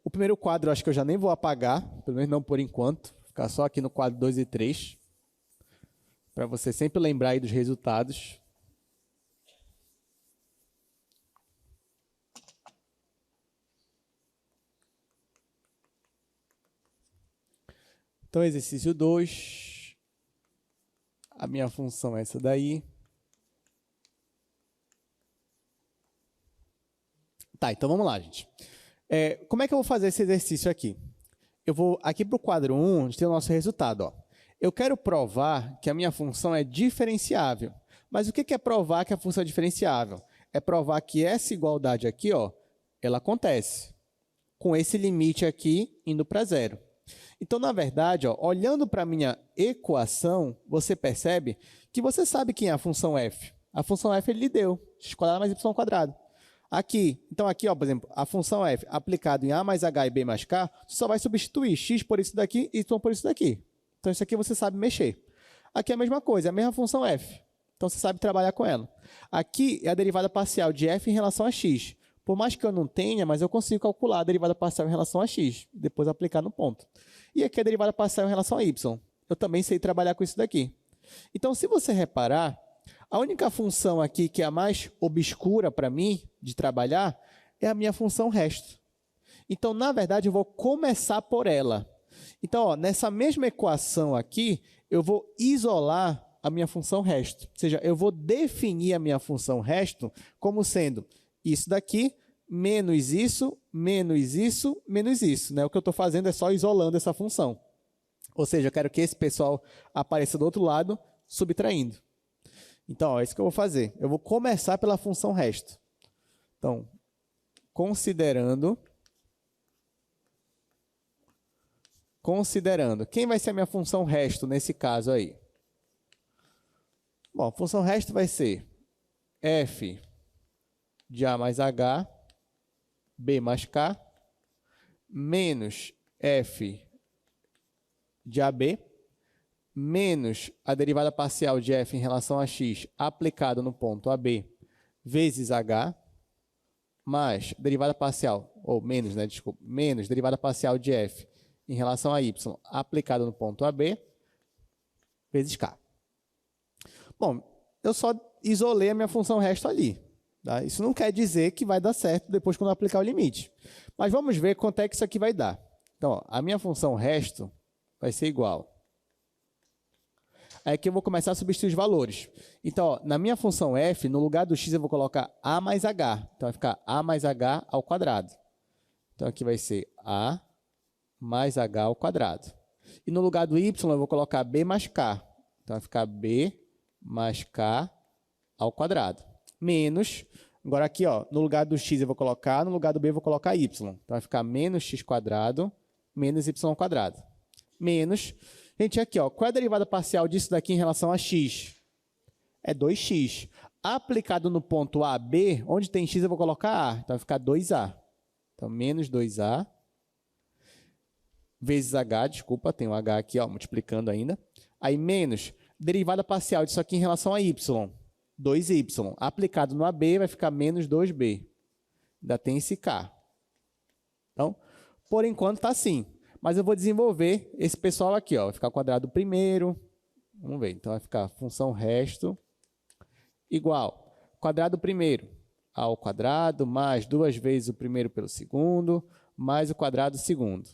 o primeiro quadro, acho que eu já nem vou apagar, pelo menos não por enquanto, ficar só aqui no quadro 2 e 3, para você sempre lembrar aí dos resultados. Então, exercício 2, a minha função é essa daí. Tá, então vamos lá, gente. Como é que eu vou fazer esse exercício aqui? Eu vou aqui para o quadro 1, a gente tem o nosso resultado. Ó. Eu quero provar que a minha função é diferenciável. Mas o que é provar que a função é diferenciável? É provar que essa igualdade aqui, ó, ela acontece com esse limite aqui indo para zero. Então, na verdade, ó, olhando para a minha equação, você percebe que você sabe quem é a função f. A função f ele lhe deu, x² mais y². Aqui, então aqui, ó, por exemplo, a função f aplicada em a mais h e b mais k, você só vai substituir x por isso daqui e y por isso daqui. Então, isso aqui você sabe mexer. Aqui é a mesma coisa, é a mesma função f. Então, você sabe trabalhar com ela. Aqui é a derivada parcial de f em relação a x. Por mais que eu não tenha, mas eu consigo calcular a derivada parcial em relação a x, depois aplicar no ponto. E aqui é a derivada parcial em relação a y. Eu também sei trabalhar com isso daqui. Então, se você reparar, a única função aqui que é a mais obscura para mim de trabalhar é a minha função resto. Então, na verdade, eu vou começar por ela. Então, ó, nessa mesma equação aqui, eu vou isolar a minha função resto. Ou seja, eu vou definir a minha função resto como sendo isso daqui, menos isso, menos isso, menos isso. Né? O que eu estou fazendo é só isolando essa função. Ou seja, eu quero que esse pessoal apareça do outro lado, subtraindo. Então, ó, é isso que eu vou fazer. Eu vou começar pela função resto. Então, considerando. Quem vai ser a minha função resto nesse caso aí? Bom, a função resto vai ser f de a mais h, b mais k, menos f de ab, menos a derivada parcial de f em relação a x aplicado no ponto AB vezes h, mais derivada parcial, ou menos, né, desculpa, menos derivada parcial de f em relação a y aplicado no ponto AB vezes k. Bom, eu só isolei a minha função resto ali. Tá? Isso não quer dizer que vai dar certo depois quando eu aplicar o limite. Mas vamos ver quanto é que isso aqui vai dar. Então, ó, a minha função resto vai ser igual. Aí aqui eu vou começar a substituir os valores. Então, ó, na minha função f, no lugar do x eu vou colocar a mais h. Então, vai ficar a mais h ao quadrado. Então, aqui vai ser a mais h ao quadrado. E no lugar do y eu vou colocar b mais k. Então, vai ficar b mais k ao quadrado. Menos, agora aqui, ó, no lugar do x eu vou colocar, no lugar do b eu vou colocar y. Então, vai ficar menos x quadrado menos y ao quadrado. Menos, gente, aqui, ó, qual é a derivada parcial disso daqui em relação a x? É 2x. Aplicado no ponto A, B, onde tem x eu vou colocar a. Então, vai ficar 2a. Então, menos 2a vezes h, desculpa, tem um h aqui, ó, multiplicando ainda. Aí, menos, derivada parcial disso aqui em relação a y, 2y. Aplicado no AB, vai ficar menos 2b. Ainda tem esse k. Então, por enquanto, está assim. Mas eu vou desenvolver esse pessoal aqui, ó. Vai ficar o quadrado primeiro. Vamos ver. Então, vai ficar função resto igual. Quadrado primeiro ao quadrado, mais 2 vezes o primeiro pelo segundo, mais o quadrado segundo.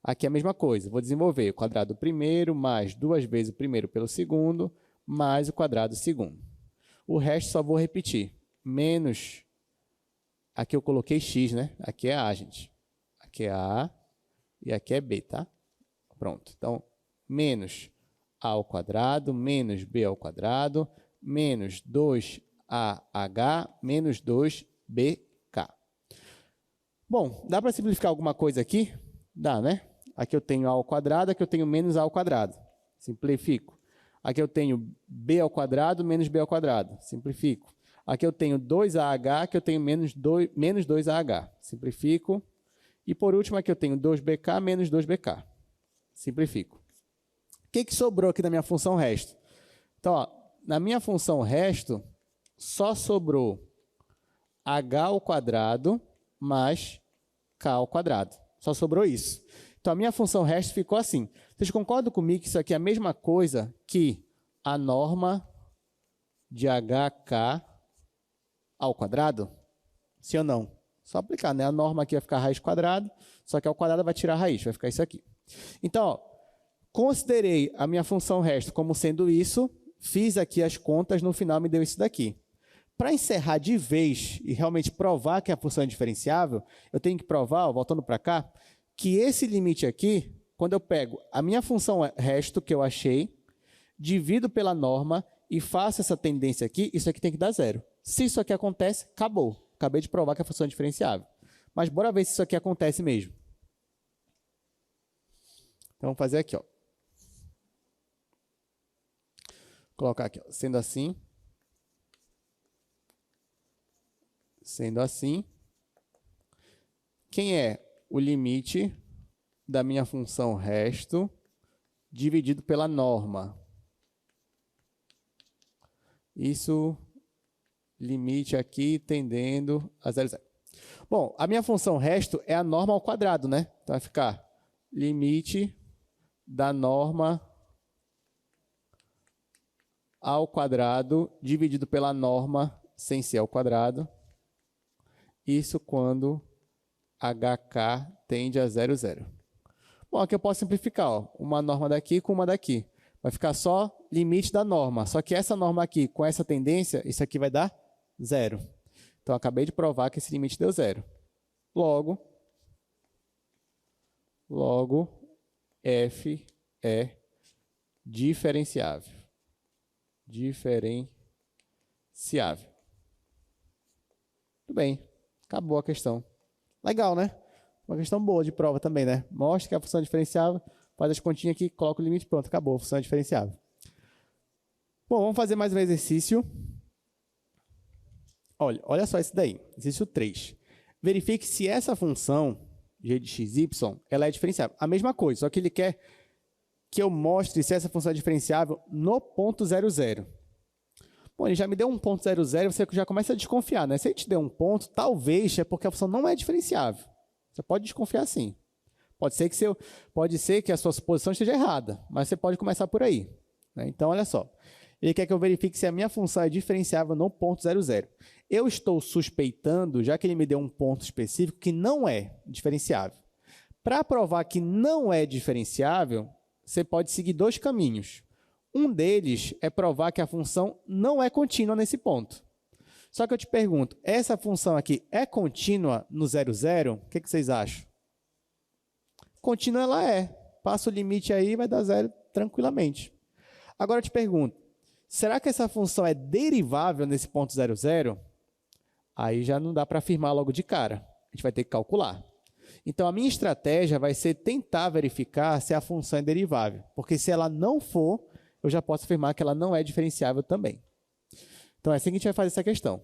Aqui é a mesma coisa. Vou desenvolver o quadrado primeiro, mais 2 vezes o primeiro pelo segundo, mais o quadrado segundo. O resto só vou repetir. Menos, aqui eu coloquei x, né? Aqui é a, gente. Aqui é a e aqui é b, tá? Pronto. Então, menos a ao quadrado, menos b ao quadrado, menos 2ah menos 2bk. Bom, dá para simplificar alguma coisa aqui? Dá, né? Aqui eu tenho a ao quadrado, aqui eu tenho menos a ao quadrado. Simplifico. Aqui eu tenho b ao quadrado menos b ao quadrado. Simplifico. Aqui eu tenho 2ah, aqui eu tenho menos 2ah. Simplifico. E por último, aqui eu tenho 2bk menos 2bk. Simplifico. O que sobrou aqui na minha função resto? Então, ó, na minha função resto, só sobrou h ao quadrado mais k ao quadrado. Só sobrou isso. Então, a minha função resto ficou assim. Vocês concordam comigo que isso aqui é a mesma coisa que a norma de hk ao quadrado? Sim ou não? Só aplicar, né? A norma aqui vai ficar raiz quadrada, só que ao quadrado vai tirar a raiz, vai ficar isso aqui. Então, ó, considerei a minha função resto como sendo isso, fiz aqui as contas, no final me deu isso daqui. Para encerrar de vez e realmente provar que a função é diferenciável, eu tenho que provar, ó, voltando para cá, que esse limite aqui, quando eu pego a minha função resto que eu achei, divido pela norma e faço essa tendência aqui, isso aqui tem que dar zero. Se isso aqui acontece, acabou. Acabei de provar que a função é diferenciável. Mas bora ver se isso aqui acontece mesmo. Então, vamos fazer aqui, ó. Vou colocar aqui, ó. Sendo assim, quem é o limite da minha função resto dividido pela norma? Isso, limite aqui tendendo a 0, 0. Bom, a minha função resto é a norma ao quadrado, né? Então, vai ficar limite da norma ao quadrado dividido pela norma sem ser ao quadrado. Isso quando hk tende a 0, 0. Bom, aqui eu posso simplificar, ó, uma norma daqui com uma daqui. Vai ficar só limite da norma. Só que essa norma aqui, com essa tendência, isso aqui vai dar 0. Então, eu acabei de provar que esse limite deu 0. Logo, f é diferenciável. Diferenciável. Tudo bem. Acabou a questão. Legal, né? Uma questão boa de prova também, né? Mostra que a função é diferenciável, faz as continhas aqui, coloca o limite, pronto, acabou, a função é diferenciável. Bom, vamos fazer mais um exercício. Olha só esse daí, exercício 3. Verifique se essa função, g de xy, ela é diferenciável. A mesma coisa, só que ele quer que eu mostre se essa função é diferenciável no ponto 0, 0. Bom, ele já me deu um ponto 0, 0, você já começa a desconfiar, né? Se ele te deu um ponto, talvez é porque a função não é diferenciável. Você pode desconfiar sim. Pode ser que a sua suposição esteja errada, mas você pode começar por aí, né? Então, olha só. Ele quer que eu verifique se a minha função é diferenciável no ponto 0, 0. Eu estou suspeitando, já que ele me deu um ponto específico, que não é diferenciável. Para provar que não é diferenciável, você pode seguir dois caminhos. Um deles é provar que a função não é contínua nesse ponto. Só que eu te pergunto, essa função aqui é contínua no 0, 0? O que vocês acham? Contínua ela é. Passa o limite aí e vai dar 0 tranquilamente. Agora eu te pergunto, será que essa função é derivável nesse ponto 0, 0? Aí já não dá para afirmar logo de cara. A gente vai ter que calcular. Então, a minha estratégia vai ser tentar verificar se a função é derivável. Porque se ela não for, eu já posso afirmar que ela não é diferenciável também. Então, é assim que a gente vai fazer essa questão.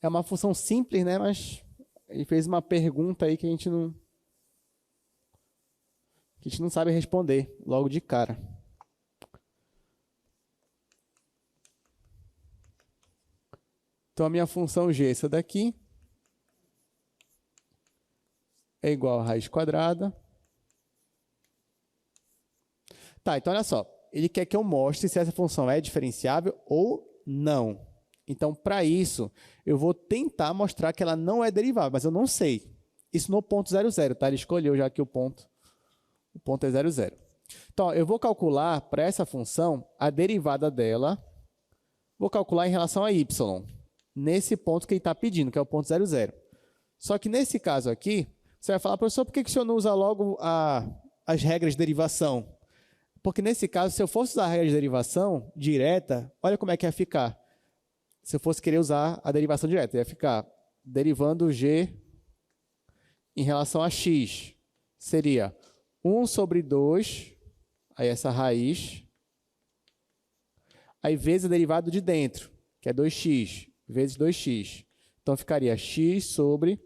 É uma função simples, né? Mas ele fez uma pergunta aí que a gente não sabe responder logo de cara. Então, a minha função g, essa daqui, é igual a raiz quadrada. Tá, então olha só. Ele quer que eu mostre se essa função é diferenciável ou não. Então, para isso, eu vou tentar mostrar que ela não é derivável, mas eu não sei. Isso no ponto 0, 0, tá? Ele escolheu já aqui o ponto é 0, 0. Então, ó, eu vou calcular para essa função a derivada dela, vou calcular em relação a y, nesse ponto que ele está pedindo, que é o ponto 0, 0. Só que nesse caso aqui, você vai falar, professor, por que o senhor não usa logo as regras de derivação? Porque nesse caso, se eu fosse usar a regra de derivação direta, olha como é que ia ficar. Se eu fosse querer usar a derivação direta, ia ficar derivando g em relação a x. Seria 1 sobre 2, aí essa raiz, aí vezes a derivada de dentro, que é 2x, vezes 2x. Então, ficaria x sobre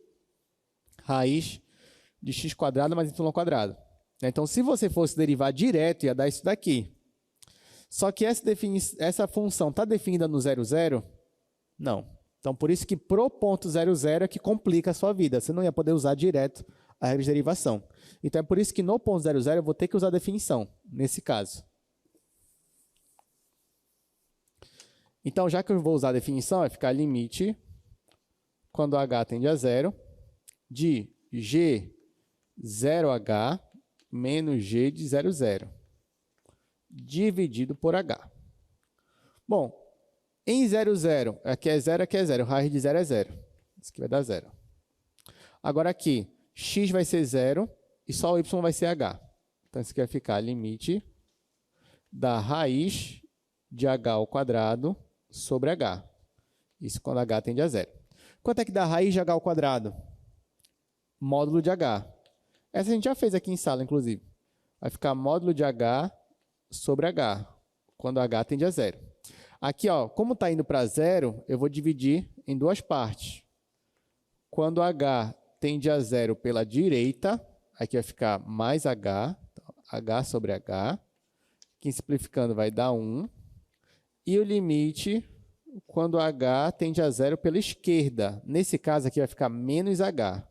raiz de x quadrado mais y quadrado. Então, se você fosse derivar direto, ia dar isso daqui. Só que essa função está definida no 0, 0? Não. Então, por isso que pro ponto 0, 0 é que complica a sua vida. Você não ia poder usar direto a regra de derivação. Então, é por isso que no ponto 0, 0 eu vou ter que usar a definição, nesse caso. Então, já que eu vou usar a definição, vai ficar limite, quando h tende a 0, de g 0h menos g de 0, 0, dividido por h. Bom, em 0, 0, aqui é 0, raiz de 0 é 0. Isso aqui vai dar 0. Agora aqui, x vai ser 0 e só o y vai ser h. Então, isso aqui vai ficar limite da raiz de h ao quadrado sobre h. Isso quando h tende a 0. Quanto é que dá a raiz de h ao quadrado? Módulo de h. Essa a gente já fez aqui em sala, inclusive. Vai ficar módulo de h sobre h, quando h tende a 0. Aqui, ó, como está indo para 0, eu vou dividir em duas partes. Quando h tende a 0 pela direita, aqui vai ficar mais h, então, h sobre h. Aqui simplificando vai dar 1. E o limite quando h tende a 0 pela esquerda. Nesse caso aqui vai ficar menos h.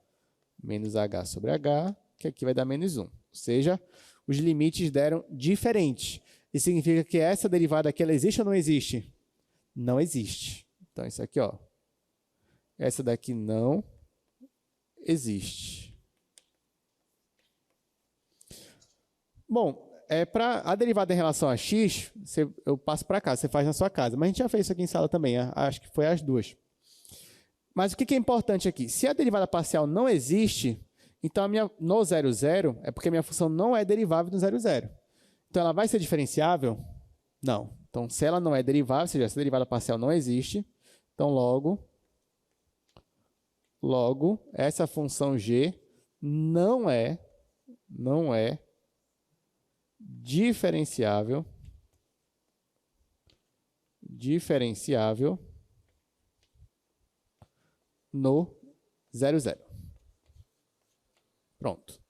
Menos h sobre h, que aqui vai dar menos 1. Ou seja, os limites deram diferentes. Isso significa que essa derivada aqui, ela existe ou não existe? Não existe. Então, isso aqui, ó. Essa daqui não existe. Bom, para a derivada em relação a x, eu passo para cá, você faz na sua casa. Mas a gente já fez isso aqui em sala também, acho que foi as duas. Mas o que é importante aqui? Se a derivada parcial não existe, então no 0, 0 é porque a minha função não é derivável no 0, 0. Então, ela vai ser diferenciável? Não. Então, se ela não é derivável, ou seja, se a derivada parcial não existe, então, logo essa função g não é diferenciável no 0, 0. Pronto.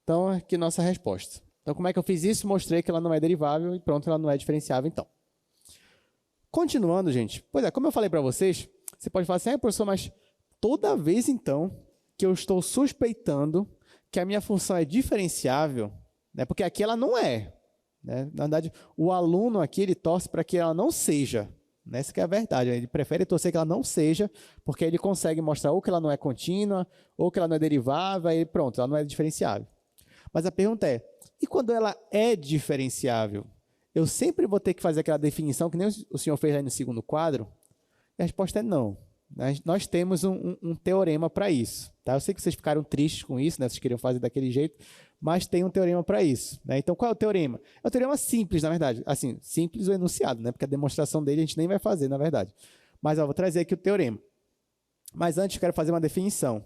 Então, aqui nossa resposta. Então, como é que eu fiz isso? Mostrei que ela não é derivável e pronto, ela não é diferenciável, então. Continuando, gente. Pois é, como eu falei para vocês, você pode falar assim, professor, mas toda vez, então, que eu estou suspeitando que a minha função é diferenciável, né, porque aqui ela não é. né? Na verdade, o aluno aqui, ele torce para que ela não seja. Essa que é a verdade. Ele prefere torcer que ela não seja, porque ele consegue mostrar ou que ela não é contínua, ou que ela não é derivável, e pronto, ela não é diferenciável. Mas a pergunta é, e quando ela é diferenciável? Eu sempre vou ter que fazer aquela definição que nem o senhor fez aí no segundo quadro? E a resposta é não. Nós temos um teorema para isso. Tá? Eu sei que vocês ficaram tristes com isso, né? Vocês queriam fazer daquele jeito, mas tem um teorema para isso. Né? Então, qual é o teorema? É um teorema simples, na verdade. Assim, simples o enunciado, né? Porque a demonstração dele a gente nem vai fazer, na verdade. Mas ó, vou trazer aqui o teorema. Mas antes, eu quero fazer uma definição.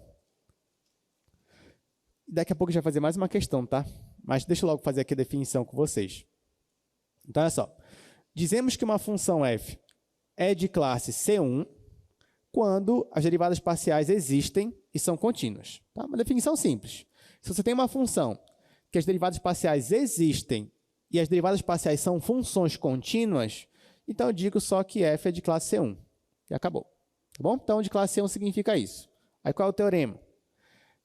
Daqui a pouco a gente vai fazer mais uma questão, tá? Mas deixa eu logo fazer aqui a definição com vocês. Então, olha só. Dizemos que uma função f é de classe C1 quando as derivadas parciais existem e são contínuas. Tá? Uma definição simples. Se você tem uma função que as derivadas parciais existem e as derivadas parciais são funções contínuas, então eu digo só que f é de classe C1. E acabou. Tá bom? Então, de classe C1 significa isso. Aí, qual é o teorema?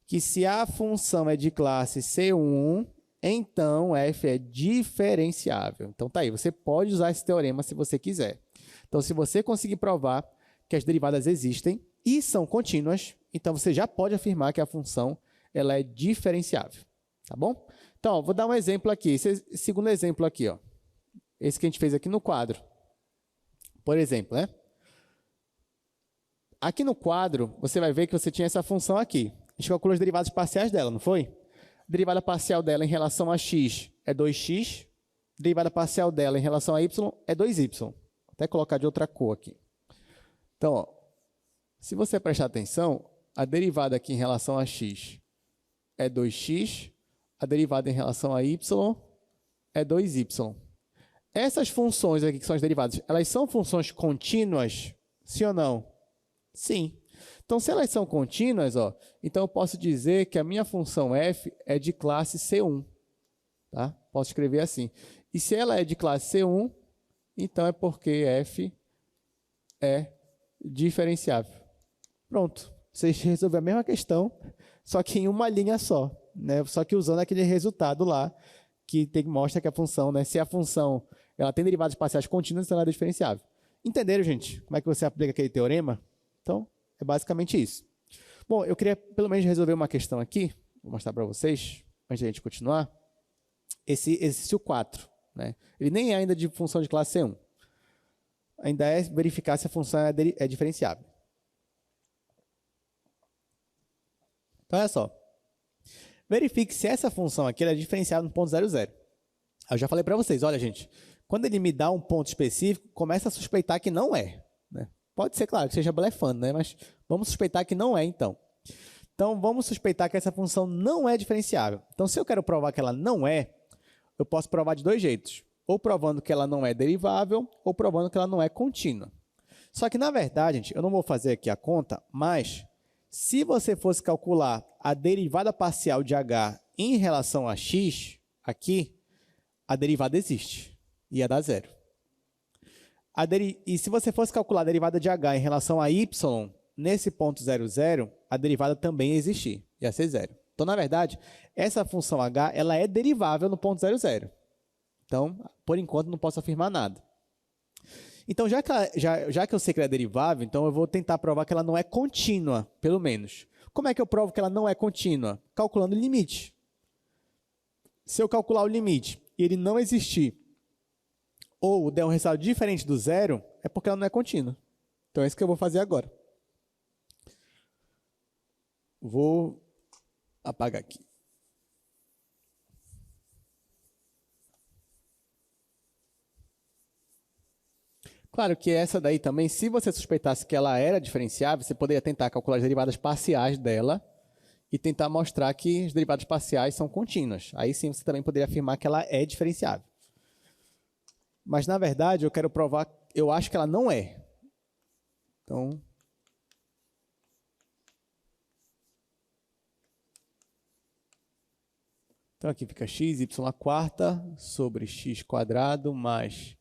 Que se a função é de classe C1, então f é diferenciável. Então, tá aí. Você pode usar esse teorema se você quiser. Então, se você conseguir provar que as derivadas existem e são contínuas, então você já pode afirmar que a função ela é diferenciável. Tá bom? Então, ó, vou dar um exemplo aqui. Esse segundo exemplo aqui, ó. Esse que a gente fez aqui no quadro. Por exemplo, né? Aqui no quadro, você vai ver que você tinha essa função aqui. A gente calculou as derivadas parciais dela, não foi? A derivada parcial dela em relação a x é 2x. A derivada parcial dela em relação a y é 2y. Vou até colocar de outra cor aqui. Então, ó, se você prestar atenção, a derivada aqui em relação a x é 2x. A derivada em relação a y é 2y. Essas funções aqui, que são as derivadas, elas são funções contínuas? Sim ou não? Sim. Então, se elas são contínuas, ó, então eu posso dizer que a minha função f é de classe C1. Tá? Posso escrever assim. E se ela é de classe C1, então é porque f é diferenciável. Pronto. Você resolveu a mesma questão, só que em uma linha só. Né? Só que usando aquele resultado lá, que mostra que a função, né, se a função ela tem derivadas parciais contínuas, então ela é diferenciável. Entenderam, gente? Como é que você aplica aquele teorema? Então, é basicamente isso. Bom, eu queria pelo menos resolver uma questão aqui, vou mostrar para vocês, antes de a gente continuar. Esse exercício 4, né? Ele nem é ainda de função de classe C1. Ainda é verificar se a função é diferenciável. Então, olha só. Verifique se essa função aqui ela é diferenciável no ponto 0, 0. Eu já falei para vocês, olha, gente, quando ele me dá um ponto específico, começa a suspeitar que não é. Né? Pode ser, claro, que seja blefando, né? Mas vamos suspeitar que não é, então. Então, vamos suspeitar que essa função não é diferenciável. Então, se eu quero provar que ela não é, eu posso provar de dois jeitos. Ou provando que ela não é derivável, ou provando que ela não é contínua. Só que, na verdade, gente, eu não vou fazer aqui a conta, mas se você fosse calcular a derivada parcial de h em relação a x, aqui, a derivada existe. Ia dar zero. E se você fosse calcular a derivada de h em relação a y, nesse ponto 0, 0, a derivada também ia existir. Ia ser zero. Então, na verdade, essa função h ela é derivável no ponto 0, 0. Então, por enquanto, não posso afirmar nada. Então, já que eu sei que ela é derivável, então eu vou tentar provar que ela não é contínua, pelo menos. Como é que eu provo que ela não é contínua? Calculando o limite. Se eu calcular o limite e ele não existir, ou der um resultado diferente do zero, é porque ela não é contínua. Então, é isso que eu vou fazer agora. Vou apagar aqui. Claro que essa daí também, se você suspeitasse que ela era diferenciável, você poderia tentar calcular as derivadas parciais dela e tentar mostrar que as derivadas parciais são contínuas. Aí sim você também poderia afirmar que ela é diferenciável. Mas, na verdade, eu quero provar, eu acho que ela não é. Então, aqui fica x, y à quarta sobre x quadrado mais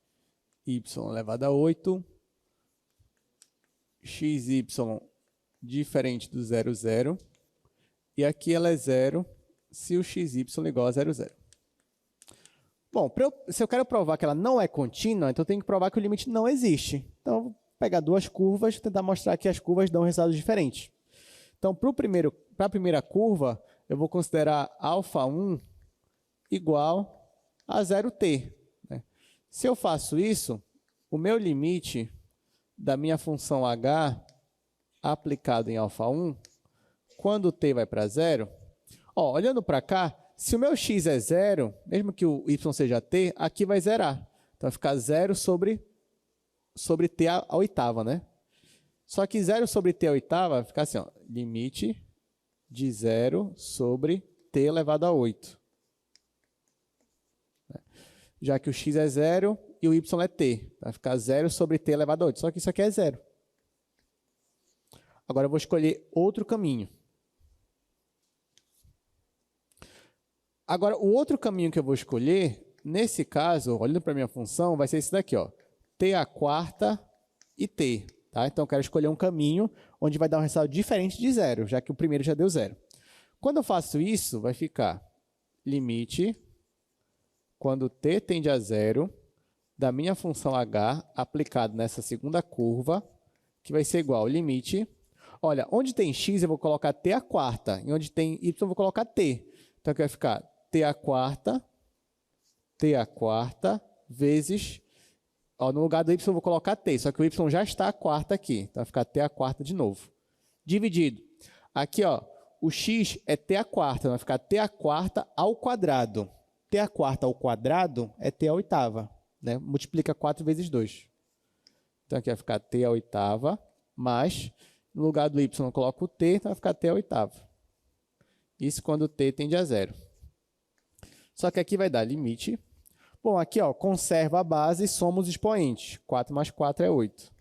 y elevado a 8, xy diferente do 0, 0, e aqui ela é 0 se o xy igual a 0, 0. Bom, se eu quero provar que ela não é contínua, então eu tenho que provar que o limite não existe. Então, eu vou pegar duas curvas e tentar mostrar que as curvas dão resultados diferentes. Então, para a primeira curva, eu vou considerar α1 igual a 0t. Né? Se eu faço isso, o meu limite da minha função h aplicado em α1, quando t vai para 0, olhando para cá, se o meu x é 0, mesmo que o y seja t, aqui vai zerar. Então, vai ficar 0 sobre t à oitava, né? Só que 0 sobre t à oitava vai ficar assim, limite de 0 sobre t elevado a 8. Já que o x é 0 e o y é t. Vai ficar 0 sobre t elevado a 8. Só que isso aqui é 0. Agora eu vou escolher outro caminho. Agora, o outro caminho que eu vou escolher, nesse caso, olhando para a minha função, vai ser esse daqui, t à quarta e t. Tá? Então, eu quero escolher um caminho onde vai dar um resultado diferente de 0, já que o primeiro já deu 0. Quando eu faço isso, vai ficar limite, quando t tende a 0, da minha função h aplicado nessa segunda curva, que vai ser igual ao limite. Olha, onde tem x, eu vou colocar t à quarta, e onde tem y, eu vou colocar t. Então, aqui vai ficar t à quarta vezes... no lugar do y eu vou colocar t, só que o y já está à quarta aqui. Então, vai ficar t à quarta de novo. Dividido. Aqui, o x é t à quarta, vai ficar t à quarta ao quadrado. T à quarta ao quadrado é t à oitava. Né? Multiplica 4 vezes 2. Então, aqui vai ficar t à oitava, mais, no lugar do y eu coloco o t, então vai ficar t à oitava. Isso quando t tende a 0. Só que aqui vai dar limite. Bom, aqui, conserva a base e soma os expoentes. 4 mais 4 é 8.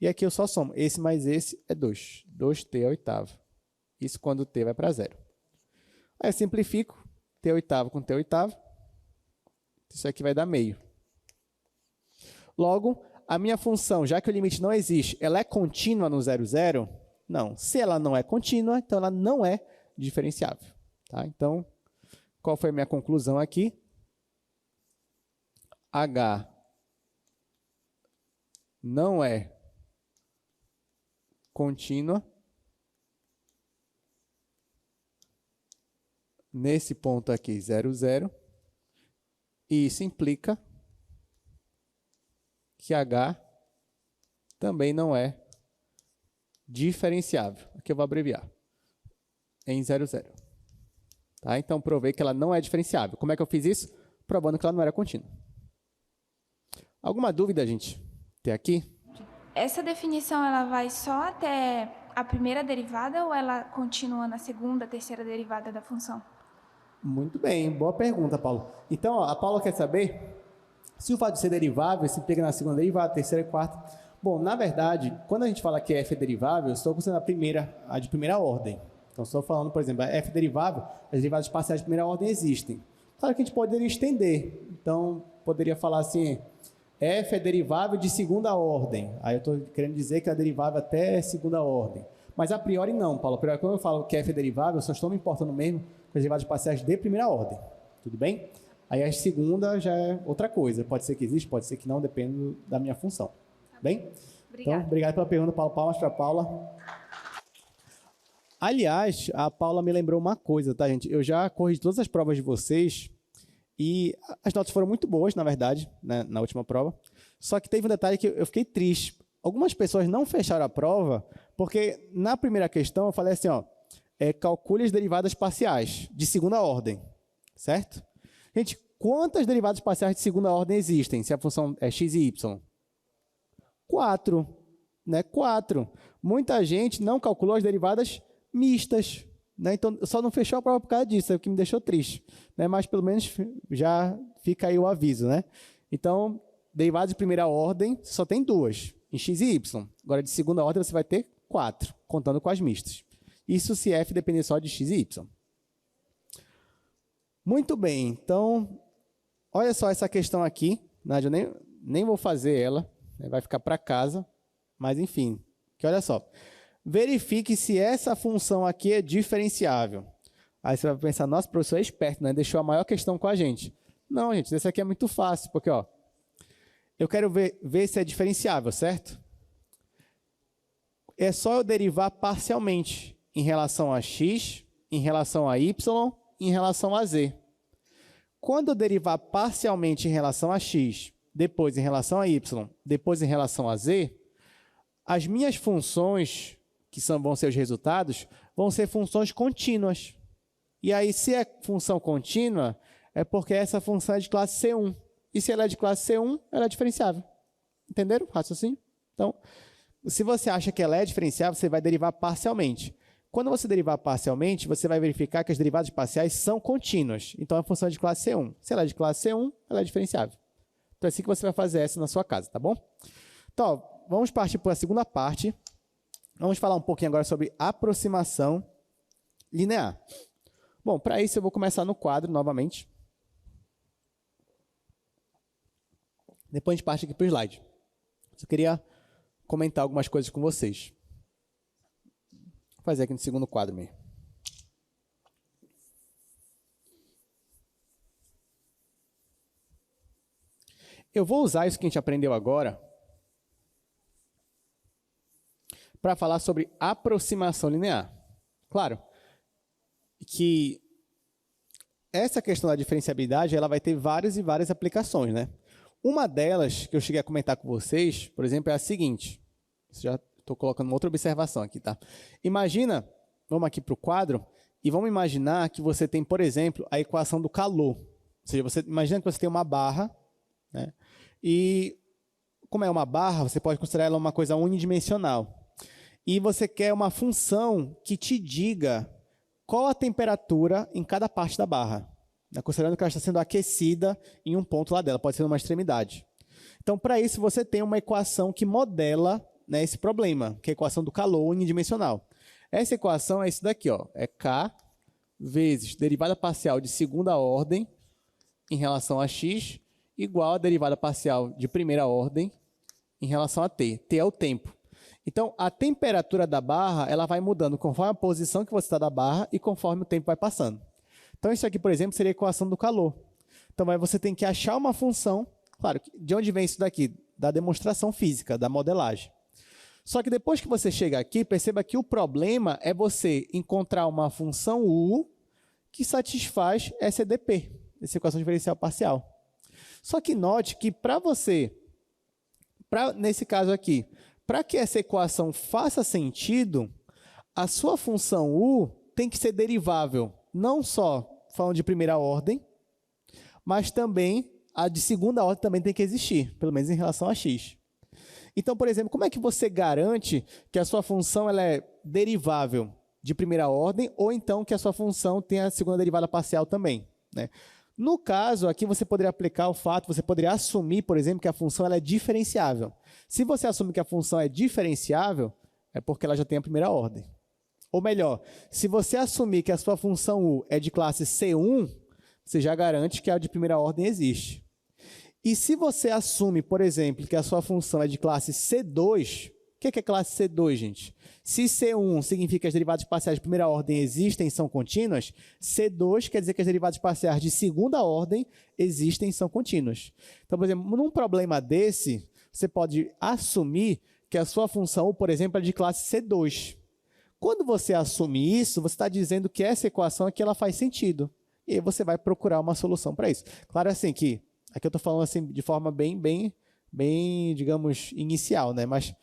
E aqui eu só somo. Esse mais esse é 2. 2t à oitava. Isso quando t vai para 0. Aí eu simplifico. T à oitava com t à oitava. Isso aqui vai dar meio. Logo, a minha função, já que o limite não existe, ela é contínua no 0, 0? Não. Se ela não é contínua, então ela não é diferenciável. Tá? Então, qual foi a minha conclusão aqui? H não é contínua nesse ponto aqui, 0, 0. E isso implica que H também não é diferenciável. Aqui eu vou abreviar. Em 0, 0. Tá? Então, provei que ela não é diferenciável. Como é que eu fiz isso? Provando que ela não era contínua. Alguma dúvida, gente? Até aqui? Essa definição, ela vai só até a primeira derivada ou ela continua na segunda, terceira derivada da função? Muito bem, boa pergunta, Paulo. Então, a Paula quer saber se o fato de ser derivável se pega na segunda derivada, terceira e quarta. Bom, na verdade, quando a gente fala que f é derivável, eu estou considerando a de primeira ordem. Então, estou falando, por exemplo, a f é derivável, as derivadas parciais de primeira ordem existem. Claro que a gente poderia estender. Então, poderia falar assim, f é derivável de segunda ordem. Aí eu estou querendo dizer que é derivável até segunda ordem. Mas a priori não, Paulo. A priori, quando eu falo que f é derivável, eu só estou me importando mesmo com as derivadas parciais de primeira ordem. Tudo bem? Aí a segunda já é outra coisa. Pode ser que existe, pode ser que não, depende da minha função. Bem? Obrigada. Então, obrigado pela pergunta, Paulo. Palmas para a Paula. Aliás, a Paula me lembrou uma coisa, tá, gente? Eu já corrigi todas as provas de vocês e as notas foram muito boas, na verdade, né, na última prova. Só que teve um detalhe que eu fiquei triste. Algumas pessoas não fecharam a prova porque na primeira questão eu falei assim, calcule as derivadas parciais de segunda ordem, certo? Gente, quantas derivadas parciais de segunda ordem existem se a função é x e y? 4, né? 4. Muita gente não calculou as derivadas mistas, né? Então, só não fechou a prova por causa disso, é o que me deixou triste, né? Mas pelo menos já fica aí o aviso, né? Então, derivadas de primeira ordem só tem 2, em x e y. Agora, de segunda ordem, você vai ter 4, contando com as mistas. Isso se f depender só de x e y. Muito bem, então, olha só essa questão aqui, Nádia, eu nem vou fazer ela, né? Vai ficar para casa, mas enfim, que olha só. Verifique se essa função aqui é diferenciável. Aí você vai pensar, nossa, o professor é esperto, né? Deixou a maior questão com a gente. Não, gente, esse aqui é muito fácil, porque ó, eu quero ver se é diferenciável, certo? É só eu derivar parcialmente em relação a x, em relação a y, em relação a z. Quando eu derivar parcialmente em relação a x, depois em relação a y, depois em relação a z, as minhas funções, que vão ser os resultados, vão ser funções contínuas. E aí, se é função contínua, é porque essa função é de classe C1. E se ela é de classe C1, ela é diferenciável. Entenderam o raciocínio? Então, se você acha que ela é diferenciável, você vai derivar parcialmente. Quando você derivar parcialmente, você vai verificar que as derivadas parciais são contínuas. Então, a função é de classe C1. Se ela é de classe C1, ela é diferenciável. Então, é assim que você vai fazer essa na sua casa, tá bom? Então, vamos partir para a segunda parte. Vamos falar um pouquinho agora sobre aproximação linear. Bom, para isso eu vou começar no quadro novamente. Depois a gente parte aqui para o slide. Eu queria comentar algumas coisas com vocês. Vou fazer aqui no segundo quadro mesmo. Eu vou usar isso que a gente aprendeu agora para falar sobre aproximação linear. Claro que essa questão da diferenciabilidade ela vai ter várias e várias aplicações, né? Uma delas que eu cheguei a comentar com vocês, por exemplo, é a seguinte. Já estou colocando uma outra observação aqui, tá? Imagina, vamos aqui para o quadro, e vamos imaginar que você tem, por exemplo, a equação do calor. Ou seja, você imagina que você tem uma barra, né? E como é uma barra, você pode considerar ela uma coisa unidimensional. E você quer uma função que te diga qual a temperatura em cada parte da barra, né? Considerando que ela está sendo aquecida em um ponto lá dela, pode ser numa extremidade. Então, para isso, você tem uma equação que modela, né, esse problema, que é a equação do calor unidimensional. Essa equação é isso daqui, ó, é K vezes derivada parcial de segunda ordem em relação a x igual a derivada parcial de primeira ordem em relação a t. T é o tempo. Então, a temperatura da barra ela vai mudando conforme a posição que você está da barra e conforme o tempo vai passando. Então, isso aqui, por exemplo, seria a equação do calor. Então, aí você tem que achar uma função. Claro, de onde vem isso daqui? Da demonstração física, da modelagem. Só que depois que você chega aqui, perceba que o problema é você encontrar uma função U que satisfaz essa EDP, essa equação diferencial parcial. Só que note que nesse caso aqui, para que essa equação faça sentido, a sua função U tem que ser derivável, não só falando de primeira ordem, mas também a de segunda ordem também tem que existir, pelo menos em relação a x. Então, por exemplo, como é que você garante que a sua função ela é derivável de primeira ordem ou então que a sua função tem a segunda derivada parcial também, né? No caso, aqui você poderia aplicar o fato, você poderia assumir, por exemplo, que a função ela é diferenciável. Se você assume que a função é diferenciável, é porque ela já tem a primeira ordem. Ou melhor, se você assumir que a sua função U é de classe C1, você já garante que a de primeira ordem existe. E se você assume, por exemplo, que a sua função é de classe C2, o que é classe C2, gente? Se C1 significa que as derivadas parciais de primeira ordem existem e são contínuas, C2 quer dizer que as derivadas parciais de segunda ordem existem e são contínuas. Então, por exemplo, num problema desse, você pode assumir que a sua função, por exemplo, é de classe C2. Quando você assume isso, você está dizendo que essa equação aqui ela faz sentido. E aí você vai procurar uma solução para isso. Claro assim que, aqui eu estou falando assim de forma bem, digamos, inicial, né? Mas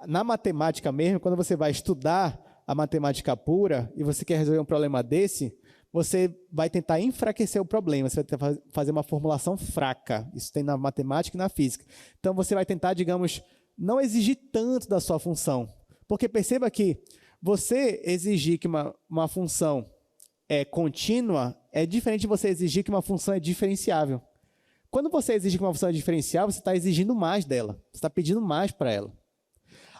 na matemática mesmo, quando você vai estudar a matemática pura e você quer resolver um problema desse, você vai tentar enfraquecer o problema, você vai tentar fazer uma formulação fraca. Isso tem na matemática e na física. Então, você vai tentar, digamos, não exigir tanto da sua função. Porque perceba que você exigir que uma função é contínua é diferente de você exigir que uma função é diferenciável. Quando você exige que uma função é diferenciável, você está exigindo mais dela. Você está pedindo mais para ela.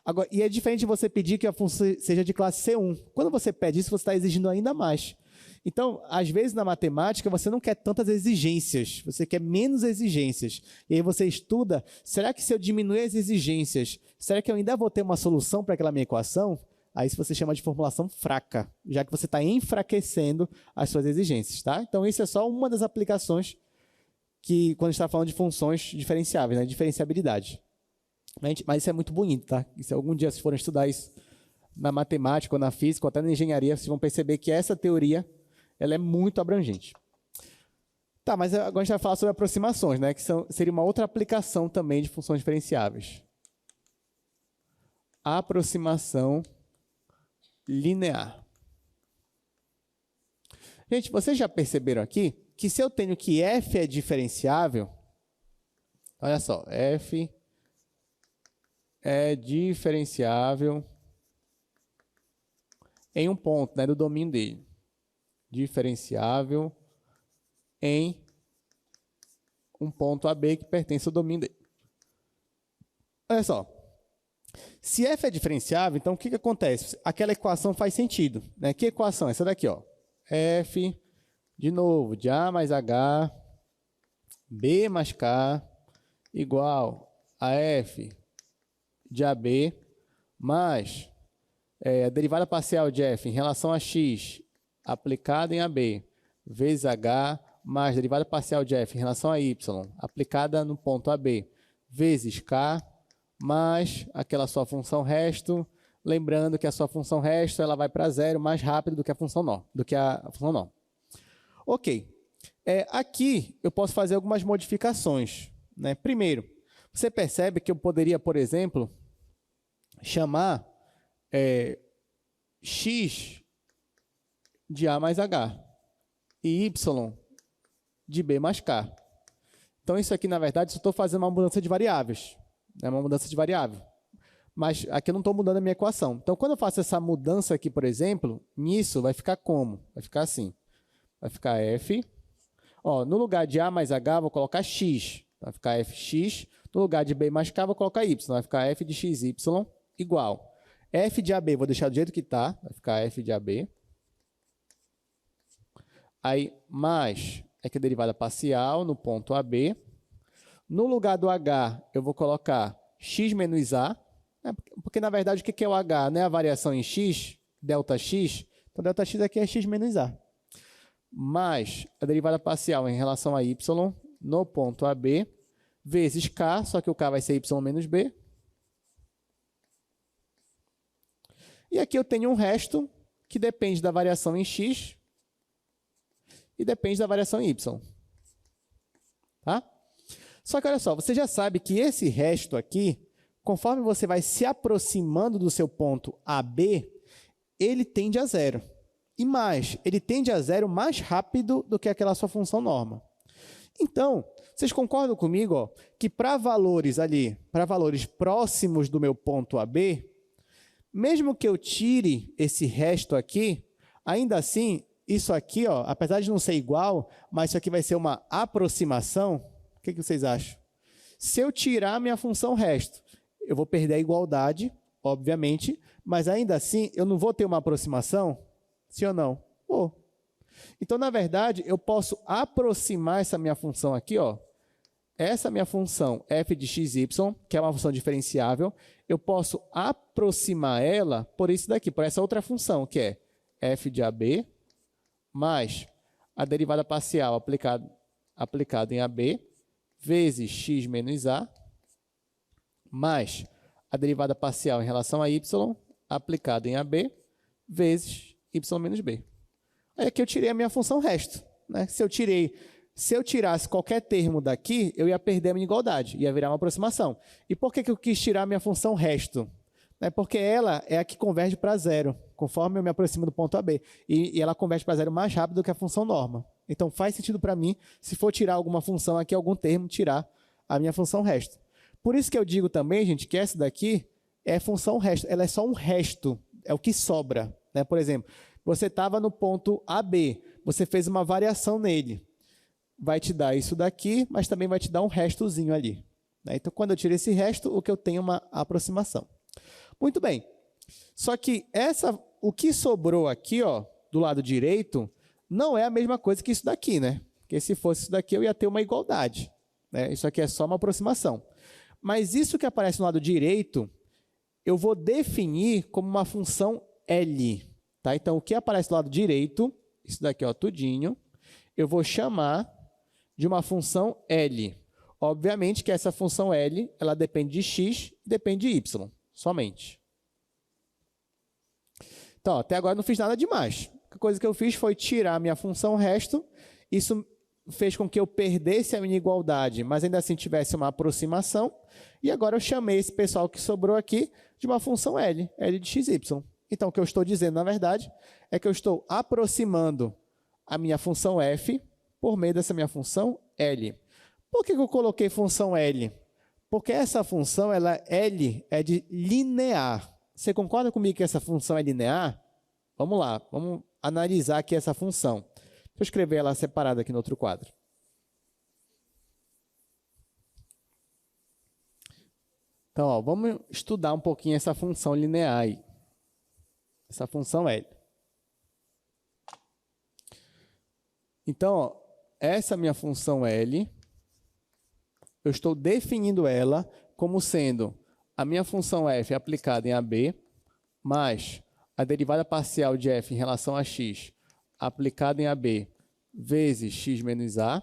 Agora, e é diferente de você pedir que a função seja de classe C1. Quando você pede isso, você está exigindo ainda mais. Então, às vezes, na matemática, você não quer tantas exigências, você quer menos exigências. E aí você estuda, será que se eu diminuir as exigências, será que eu ainda vou ter uma solução para aquela minha equação? Aí isso você chama de formulação fraca, já que você está enfraquecendo as suas exigências, tá? Então, isso é só uma das aplicações que quando a gente está falando de funções diferenciáveis, né? Diferenciabilidade. Mas isso é muito bonito, tá? E se algum dia vocês forem estudar isso na matemática, ou na física, ou até na engenharia, vocês vão perceber que essa teoria ela é muito abrangente. Tá, mas agora a gente vai falar sobre aproximações, né? Que seria uma outra aplicação também de funções diferenciáveis. Aproximação linear. Gente, vocês já perceberam aqui que se eu tenho que f é diferenciável, olha só, f é diferenciável em um ponto, né, do domínio dele. Diferenciável em um ponto AB que pertence ao domínio dele. Olha só. Se f é diferenciável, então o que acontece? Aquela equação faz sentido, né? Que equação? Essa daqui, ó. F, de novo, de A mais H, B mais K, igual a F de AB, mais a derivada parcial de F em relação a X, aplicada em AB, vezes H, mais a derivada parcial de F em relação a Y, aplicada no ponto AB, vezes K, mais aquela sua função resto, lembrando que a sua função resto ela vai para zero mais rápido do que a função nó. Ok. Aqui eu posso fazer algumas modificações, né? Primeiro, você percebe que eu poderia, por exemplo, chamar x de A mais H e y de B mais K. Então, isso aqui, na verdade, eu estou fazendo uma mudança de variáveis. É uma mudança de variável. Mas aqui eu não estou mudando a minha equação. Então, quando eu faço essa mudança aqui, por exemplo, nisso vai ficar como? Vai ficar assim. Vai ficar f. Ó, no lugar de A mais H, vou colocar x. Vai ficar fx. No lugar de B mais K, vou colocar y. Vai ficar f de xy igual. F de AB, vou deixar do jeito que está. Vai ficar f de AB. Aí, mais que a derivada parcial no ponto AB. No lugar do H, eu vou colocar x menos A. Porque, na verdade, o que é o H? Não é a variação em x, ΔX. Então, ΔX aqui é x menos A. Mais a derivada parcial em relação a y no ponto AB, vezes K, só que o K vai ser y menos B. E aqui eu tenho um resto que depende da variação em x e depende da variação em y. Tá? Só que, olha só, você já sabe que esse resto aqui, conforme você vai se aproximando do seu ponto AB, ele tende a zero. E mais, ele tende a zero mais rápido do que aquela sua função norma. Então, vocês concordam comigo, ó, que para valores próximos do meu ponto AB, mesmo que eu tire esse resto aqui, ainda assim, isso aqui, ó, apesar de não ser igual, mas isso aqui vai ser uma aproximação. O que vocês acham? Se eu tirar a minha função resto, eu vou perder a igualdade, obviamente, mas ainda assim eu não vou ter uma aproximação? Sim ou não? Vou. Então, na verdade, eu posso aproximar essa minha função aqui, ó. Essa minha função f de xy, que é uma função diferenciável, eu posso aproximar ela por isso daqui, por essa outra função, que é f de AB, mais a derivada parcial aplicada em AB, vezes x menos A, mais a derivada parcial em relação a y, aplicada em AB, vezes y menos B. Aí aqui eu tirei a minha função resto, né? Se eu tirasse qualquer termo daqui, eu ia perder a minha igualdade, ia virar uma aproximação. E por que eu quis tirar a minha função resto? Porque ela é a que converge para zero, conforme eu me aproximo do ponto AB. E ela converge para zero mais rápido do que a função norma. Então, faz sentido para mim, se for tirar alguma função aqui, algum termo, tirar a minha função resto. Por isso que eu digo também, gente, que essa daqui é função resto. Ela é só um resto, é o que sobra. Né? Por exemplo, você estava no ponto AB, você fez uma variação nele. Vai te dar isso daqui, mas também vai te dar um restozinho ali. Né? Então, quando eu tiro esse resto, o que eu tenho é uma aproximação. Muito bem. Só que o que sobrou aqui, ó, do lado direito, não é a mesma coisa que isso daqui, né? Porque se fosse isso daqui, eu ia ter uma igualdade. Né? Isso aqui é só uma aproximação. Mas isso que aparece no lado direito, eu vou definir como uma função L. Tá? Então, o que aparece do lado direito, isso daqui, ó, tudinho, eu vou chamar de uma função L. Obviamente que essa função L, ela depende de x, depende de y, somente. Então, até agora não fiz nada demais. A coisa que eu fiz foi tirar a minha função resto. Isso fez com que eu perdesse a minha igualdade, mas ainda assim tivesse uma aproximação. E agora eu chamei esse pessoal que sobrou aqui de uma função L, L de xy. Então, o que eu estou dizendo, na verdade, é que eu estou aproximando a minha função f por meio dessa minha função L. Por que eu coloquei função L? Porque essa função, L, é de linear. Você concorda comigo que essa função é linear? Vamos lá, vamos analisar aqui essa função. Deixa eu escrever ela separada aqui no outro quadro. Então, ó, vamos estudar um pouquinho essa função linear aí. Essa função L. Então, ó, essa minha função L, eu estou definindo ela como sendo a minha função f aplicada em AB, mais a derivada parcial de f em relação a x aplicada em AB vezes x menos a,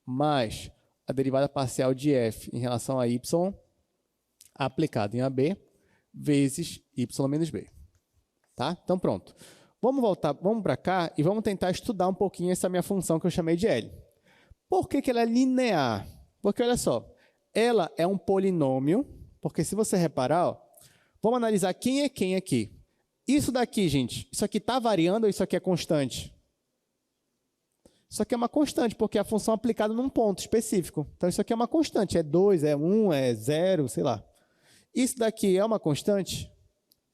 mais a derivada parcial de f em relação a y aplicada em AB vezes y menos b. Tá? Então, pronto. Vamos voltar, vamos para cá e vamos tentar estudar um pouquinho essa minha função que eu chamei de L. Por que ela é linear? Porque, olha só, ela é um polinômio, porque se você reparar, ó, vamos analisar quem é quem aqui. Isso daqui, gente, isso aqui está variando ou isso aqui é constante? Isso aqui é uma constante, porque é a função aplicada num ponto específico. Então, isso aqui é uma constante, é 2, é 1, é 0, sei lá. Isso daqui é uma constante?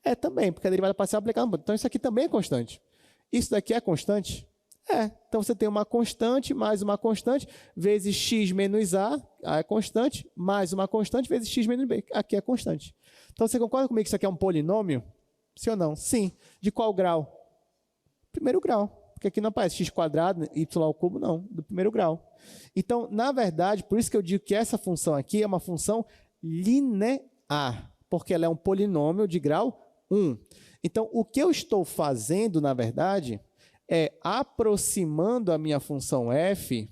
É também, porque a derivada parcial é aplicada num ponto. Então, isso aqui também é constante. Isso daqui é constante? É. Então, você tem uma constante mais uma constante vezes x menos a é constante, mais uma constante vezes x menos b, aqui é constante. Então, você concorda comigo que isso aqui é um polinômio? Sim ou não? Sim. De qual grau? Primeiro grau. Porque aqui não aparece x quadrado, y ao cubo, não. Do primeiro grau. Então, na verdade, por isso que eu digo que essa função aqui é uma função linear, porque ela é um polinômio de grau 1. Então, o que eu estou fazendo, na verdade, é aproximando a minha função f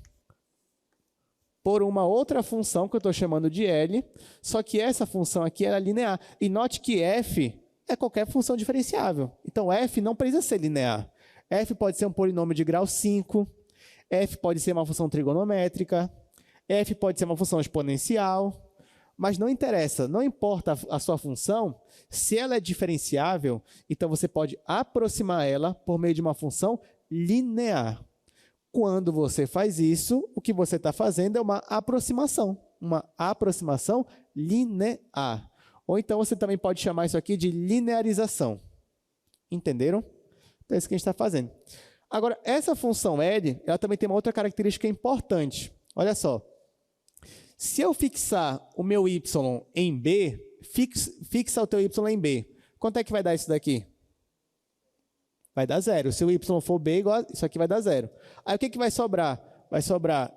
por uma outra função que eu estou chamando de L, só que essa função aqui é linear. E note que f é qualquer função diferenciável. Então, f não precisa ser linear. F pode ser um polinômio de grau 5, f pode ser uma função trigonométrica, f pode ser uma função exponencial, mas não interessa, não importa a sua função, se ela é diferenciável, então você pode aproximar ela por meio de uma função linear. Quando você faz isso, o que você está fazendo é uma aproximação linear. Ou então você também pode chamar isso aqui de linearização. Entenderam? Então é isso que a gente está fazendo. Agora, essa função L, ela também tem uma outra característica importante. Olha só. Se eu fixar o meu y em B, fixa o teu y em B. Quanto é que vai dar isso daqui? Vai dar 0. Se o y for B, igual, isso aqui vai dar 0. Aí o que vai sobrar? Vai sobrar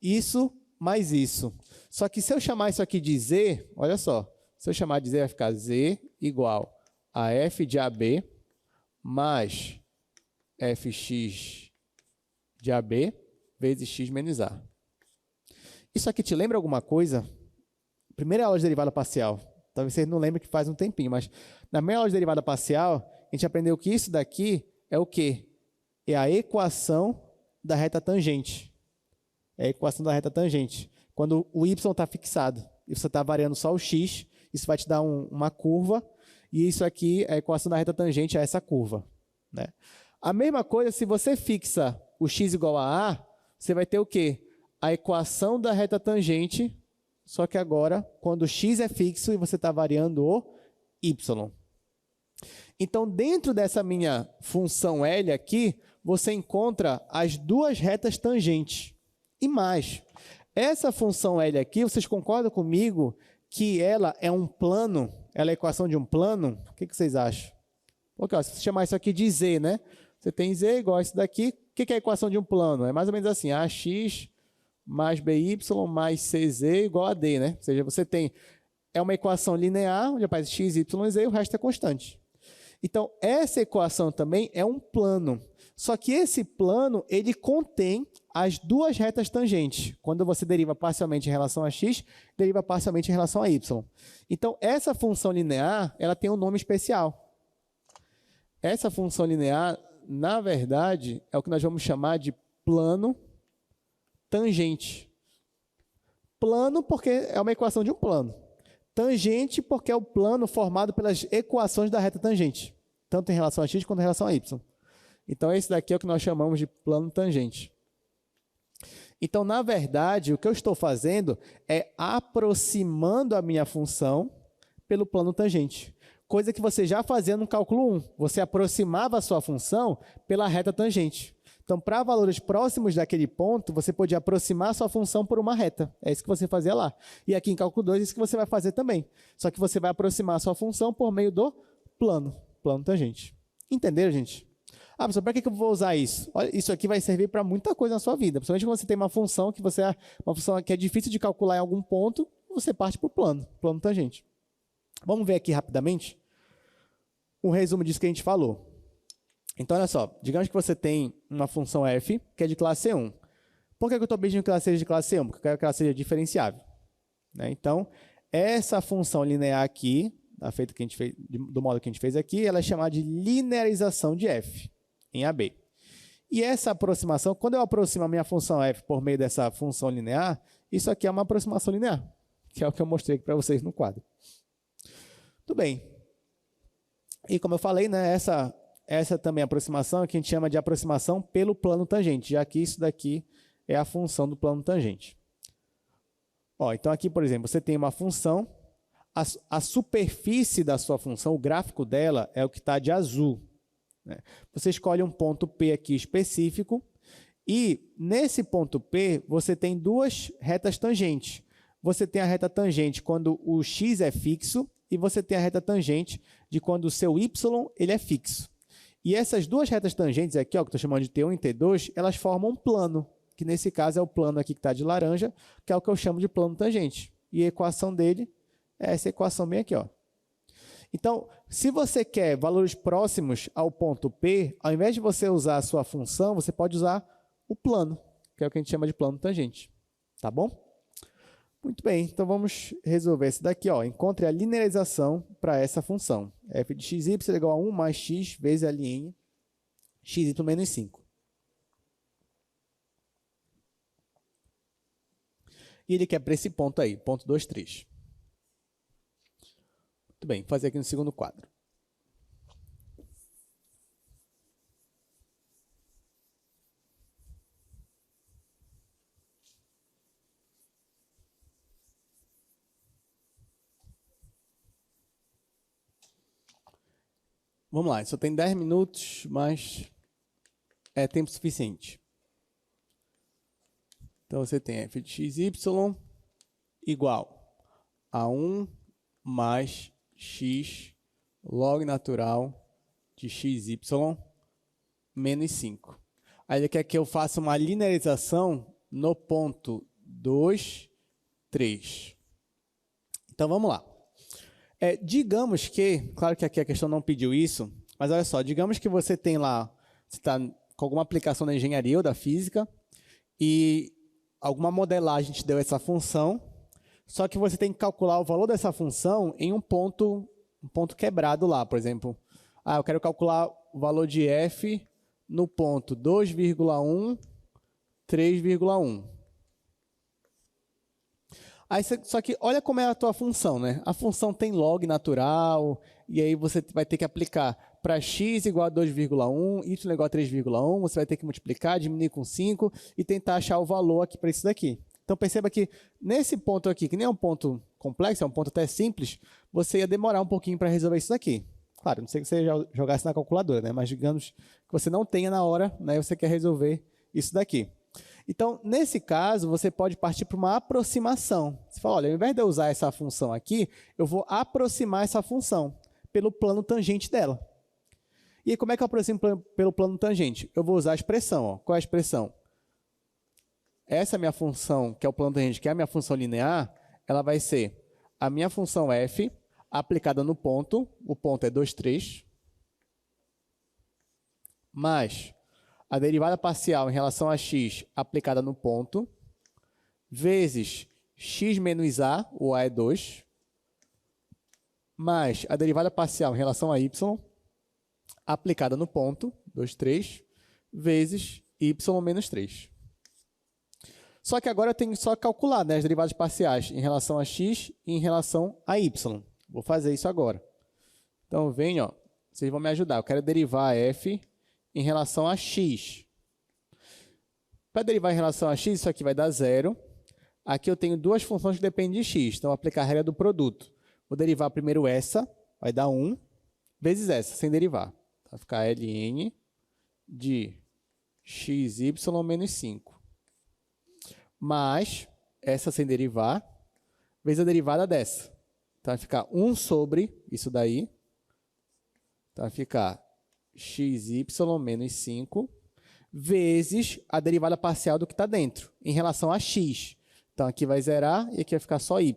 isso mais isso. Só que se eu chamar isso aqui de Z, olha só. Se eu chamar de Z, vai ficar Z igual a f de AB mais fx de AB vezes x menos a. Isso aqui te lembra alguma coisa? Primeira aula de derivada parcial. Talvez você não lembre que faz um tempinho, mas na primeira aula de derivada parcial, a gente aprendeu que isso daqui é o quê? É a equação da reta tangente. É a equação da reta tangente. Quando o y está fixado e você está variando só o x, isso vai te dar uma curva, e isso aqui é a equação da reta tangente a essa curva. Né? A mesma coisa, se você fixa o x igual a A, você vai ter o quê? A equação da reta tangente, só que agora, quando o x é fixo e você está variando o y. Então, dentro dessa minha função L aqui, você encontra as duas retas tangentes. E mais, essa função L aqui, vocês concordam comigo que ela é um plano? Ela é a equação de um plano? O que vocês acham? Porque, ó, se você chamar isso aqui de Z, né? Você tem Z igual a isso daqui. O que é a equação de um plano? É mais ou menos assim, AX mais BY mais CZ igual a D, né? Ou seja, você tem... É uma equação linear, onde aparece X, Y e Z, e o resto é constante. Então, essa equação também é um plano. Só que esse plano, ele contém as duas retas tangentes. Quando você deriva parcialmente em relação a x, deriva parcialmente em relação a y. Então, essa função linear, ela tem um nome especial. Essa função linear, na verdade, é o que nós vamos chamar de plano tangente. Plano porque é uma equação de um plano. Tangente porque é o plano formado pelas equações da reta tangente, tanto em relação a x quanto em relação a y. Então, esse daqui é o que nós chamamos de plano tangente. Então, na verdade, o que eu estou fazendo é aproximando a minha função pelo plano tangente. Coisa que você já fazia no cálculo 1. Você aproximava a sua função pela reta tangente. Então, para valores próximos daquele ponto, você podia aproximar a sua função por uma reta. É isso que você fazia lá. E aqui em cálculo 2, é isso que você vai fazer também. Só que você vai aproximar a sua função por meio do plano tangente. Entenderam, gente? Ah, professor, para que eu vou usar isso? Olha, isso aqui vai servir para muita coisa na sua vida. Principalmente quando você tem uma função que é difícil de calcular em algum ponto, você parte para o plano tangente. Vamos ver aqui rapidamente um resumo disso que a gente falou. Então, olha só, digamos que você tem uma função f que é de classe 1. Por que eu estou pedindo que ela seja de classe 1? Porque eu quero que ela seja diferenciável. Né? Então, essa função linear aqui, feita que a gente fez, do modo que a gente fez aqui, ela é chamada de linearização de f em AB. E essa aproximação, quando eu aproximo a minha função f por meio dessa função linear, isso aqui é uma aproximação linear, que é o que eu mostrei aqui para vocês no quadro. Tudo bem. E como eu falei, né, essa também é a aproximação que a gente chama de aproximação pelo plano tangente, já que isso daqui é a função do plano tangente. Então aqui, por exemplo, você tem uma função, a superfície da sua função, o gráfico dela é o que está de azul. Né? Você escolhe um ponto P aqui específico e nesse ponto P você tem duas retas tangentes. Você tem a reta tangente quando o x é fixo e você tem a reta tangente de quando o seu y ele é fixo. E essas duas retas tangentes aqui, ó, que eu estou chamando de T1 e T2, elas formam um plano, que nesse caso é o plano aqui que está de laranja, que é o que eu chamo de plano tangente. E a equação dele é essa equação bem aqui. Ó. Então, se você quer valores próximos ao ponto P, ao invés de você usar a sua função, você pode usar o plano, que é o que a gente chama de plano tangente. Tá bom? Muito bem, então vamos resolver esse daqui. Ó. Encontre a linearização para essa função. f de xy é igual a 1 mais x vezes a linha xy menos 5. E ele quer para esse ponto aí, ponto 2, 3. Muito bem, vou fazer aqui no segundo quadro. Vamos lá, só tem 10 minutos, mas é tempo suficiente. Então, você tem f de xy igual a 1 mais x log natural de xy menos 5. Aí ele quer que eu faça uma linearização no ponto 2, 3. Então, vamos lá. Digamos que, claro que aqui a questão não pediu isso, mas olha só, digamos que você tem lá, você está com alguma aplicação da engenharia ou da física, e alguma modelagem te deu essa função, só que você tem que calcular o valor dessa função em um ponto quebrado lá, por exemplo. Eu quero calcular o valor de f no ponto 2,1, 3,1. Só que olha como é a tua função, né? A função tem log natural, e aí você vai ter que aplicar para x igual a 2,1, y igual a 3,1, você vai ter que multiplicar, diminuir com 5 e tentar achar o valor aqui para isso daqui. Então perceba que nesse ponto aqui, que nem é um ponto complexo, é um ponto até simples, você ia demorar um pouquinho para resolver isso daqui. Claro, não sei que você jogasse na calculadora, né? Mas digamos que você não tenha na hora, né? Você quer resolver isso daqui. Então, nesse caso, você pode partir para uma aproximação. Você fala, olha, ao invés de eu usar essa função aqui, eu vou aproximar essa função pelo plano tangente dela. E aí, como é que eu aproximo pelo plano tangente? Eu vou usar a expressão. Ó. Qual é a expressão? Essa é a minha função, que é o plano tangente, que é a minha função linear, ela vai ser a minha função f aplicada no ponto, o ponto é 2, 3, mais a derivada parcial em relação a x aplicada no ponto, vezes x menos a, o a é 2, mais a derivada parcial em relação a y aplicada no ponto, 2, 3, vezes y menos 3. Só que agora eu tenho só calcular, né, as derivadas parciais em relação a x e em relação a y. Vou fazer isso agora. Então, vem, ó, vocês vão me ajudar. Eu quero derivar f em relação a x. Para derivar em relação a x, isso aqui vai dar 0. Aqui eu tenho duas funções que dependem de x. Então, vou aplicar a regra do produto. Vou derivar primeiro essa, vai dar 1, vezes essa, sem derivar. Vai ficar ln de xy menos 5. Mais essa sem derivar, vezes a derivada dessa. Então, vai ficar 1 sobre isso daí. Então, vai ficar xy menos 5, vezes a derivada parcial do que está dentro, em relação a x. Então, aqui vai zerar e aqui vai ficar só y.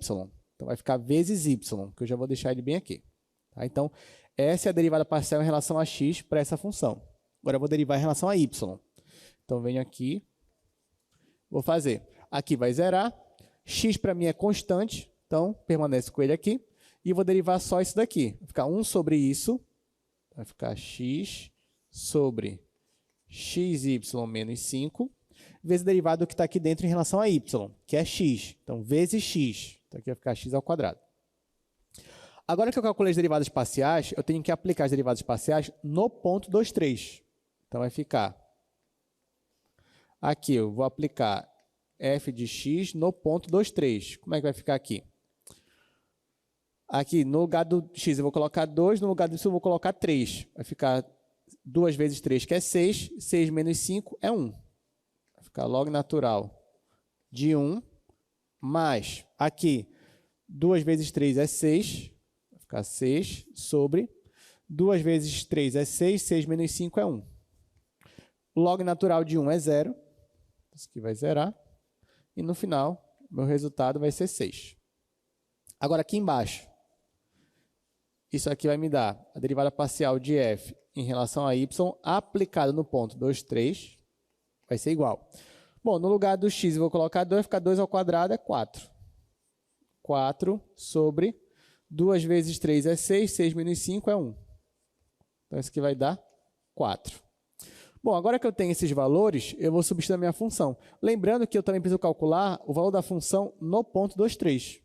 Então, vai ficar vezes y, que eu já vou deixar ele bem aqui. Tá? Então, essa é a derivada parcial em relação a x para essa função. Agora, eu vou derivar em relação a y. Então, venho aqui, vou fazer. Aqui vai zerar, x para mim é constante, então permanece com ele aqui. E vou derivar só isso daqui. Vai ficar 1 sobre isso, vai ficar x sobre xy menos 5, vezes a derivada do que está aqui dentro em relação a y, que é x. Então, vezes x. Então, aqui vai ficar x ao quadrado. Agora que eu calculei as derivadas parciais, eu tenho que aplicar as derivadas parciais no ponto 2, 3. Então, vai ficar... Aqui eu vou aplicar f de x no ponto 2, 3. Como é que vai ficar aqui? Aqui, no lugar do x, eu vou colocar 2, no lugar disso eu vou colocar 3. Vai ficar 2 vezes 3, que é 6. 6 menos 5 é 1. Vai ficar log natural de 1, mais, aqui, 2 vezes 3 é 6. Vai ficar 6 sobre 2 vezes 3 é 6. 6 menos 5 é 1. O log natural de 1 é 0. Isso aqui vai zerar. E no final, meu resultado vai ser 6. Agora, aqui embaixo, isso aqui vai me dar a derivada parcial de f em relação a y aplicada no ponto 2, 3. Vai ser igual. Bom, no lugar do x eu vou colocar 2, vai ficar 2 ao quadrado é 4. 4 sobre 2 vezes 3 é 6. 6 menos 5 é 1. Então, isso aqui vai dar 4. Bom, agora que eu tenho esses valores, eu vou substituir a minha função. Lembrando que eu também preciso calcular o valor da função no ponto 2, 3.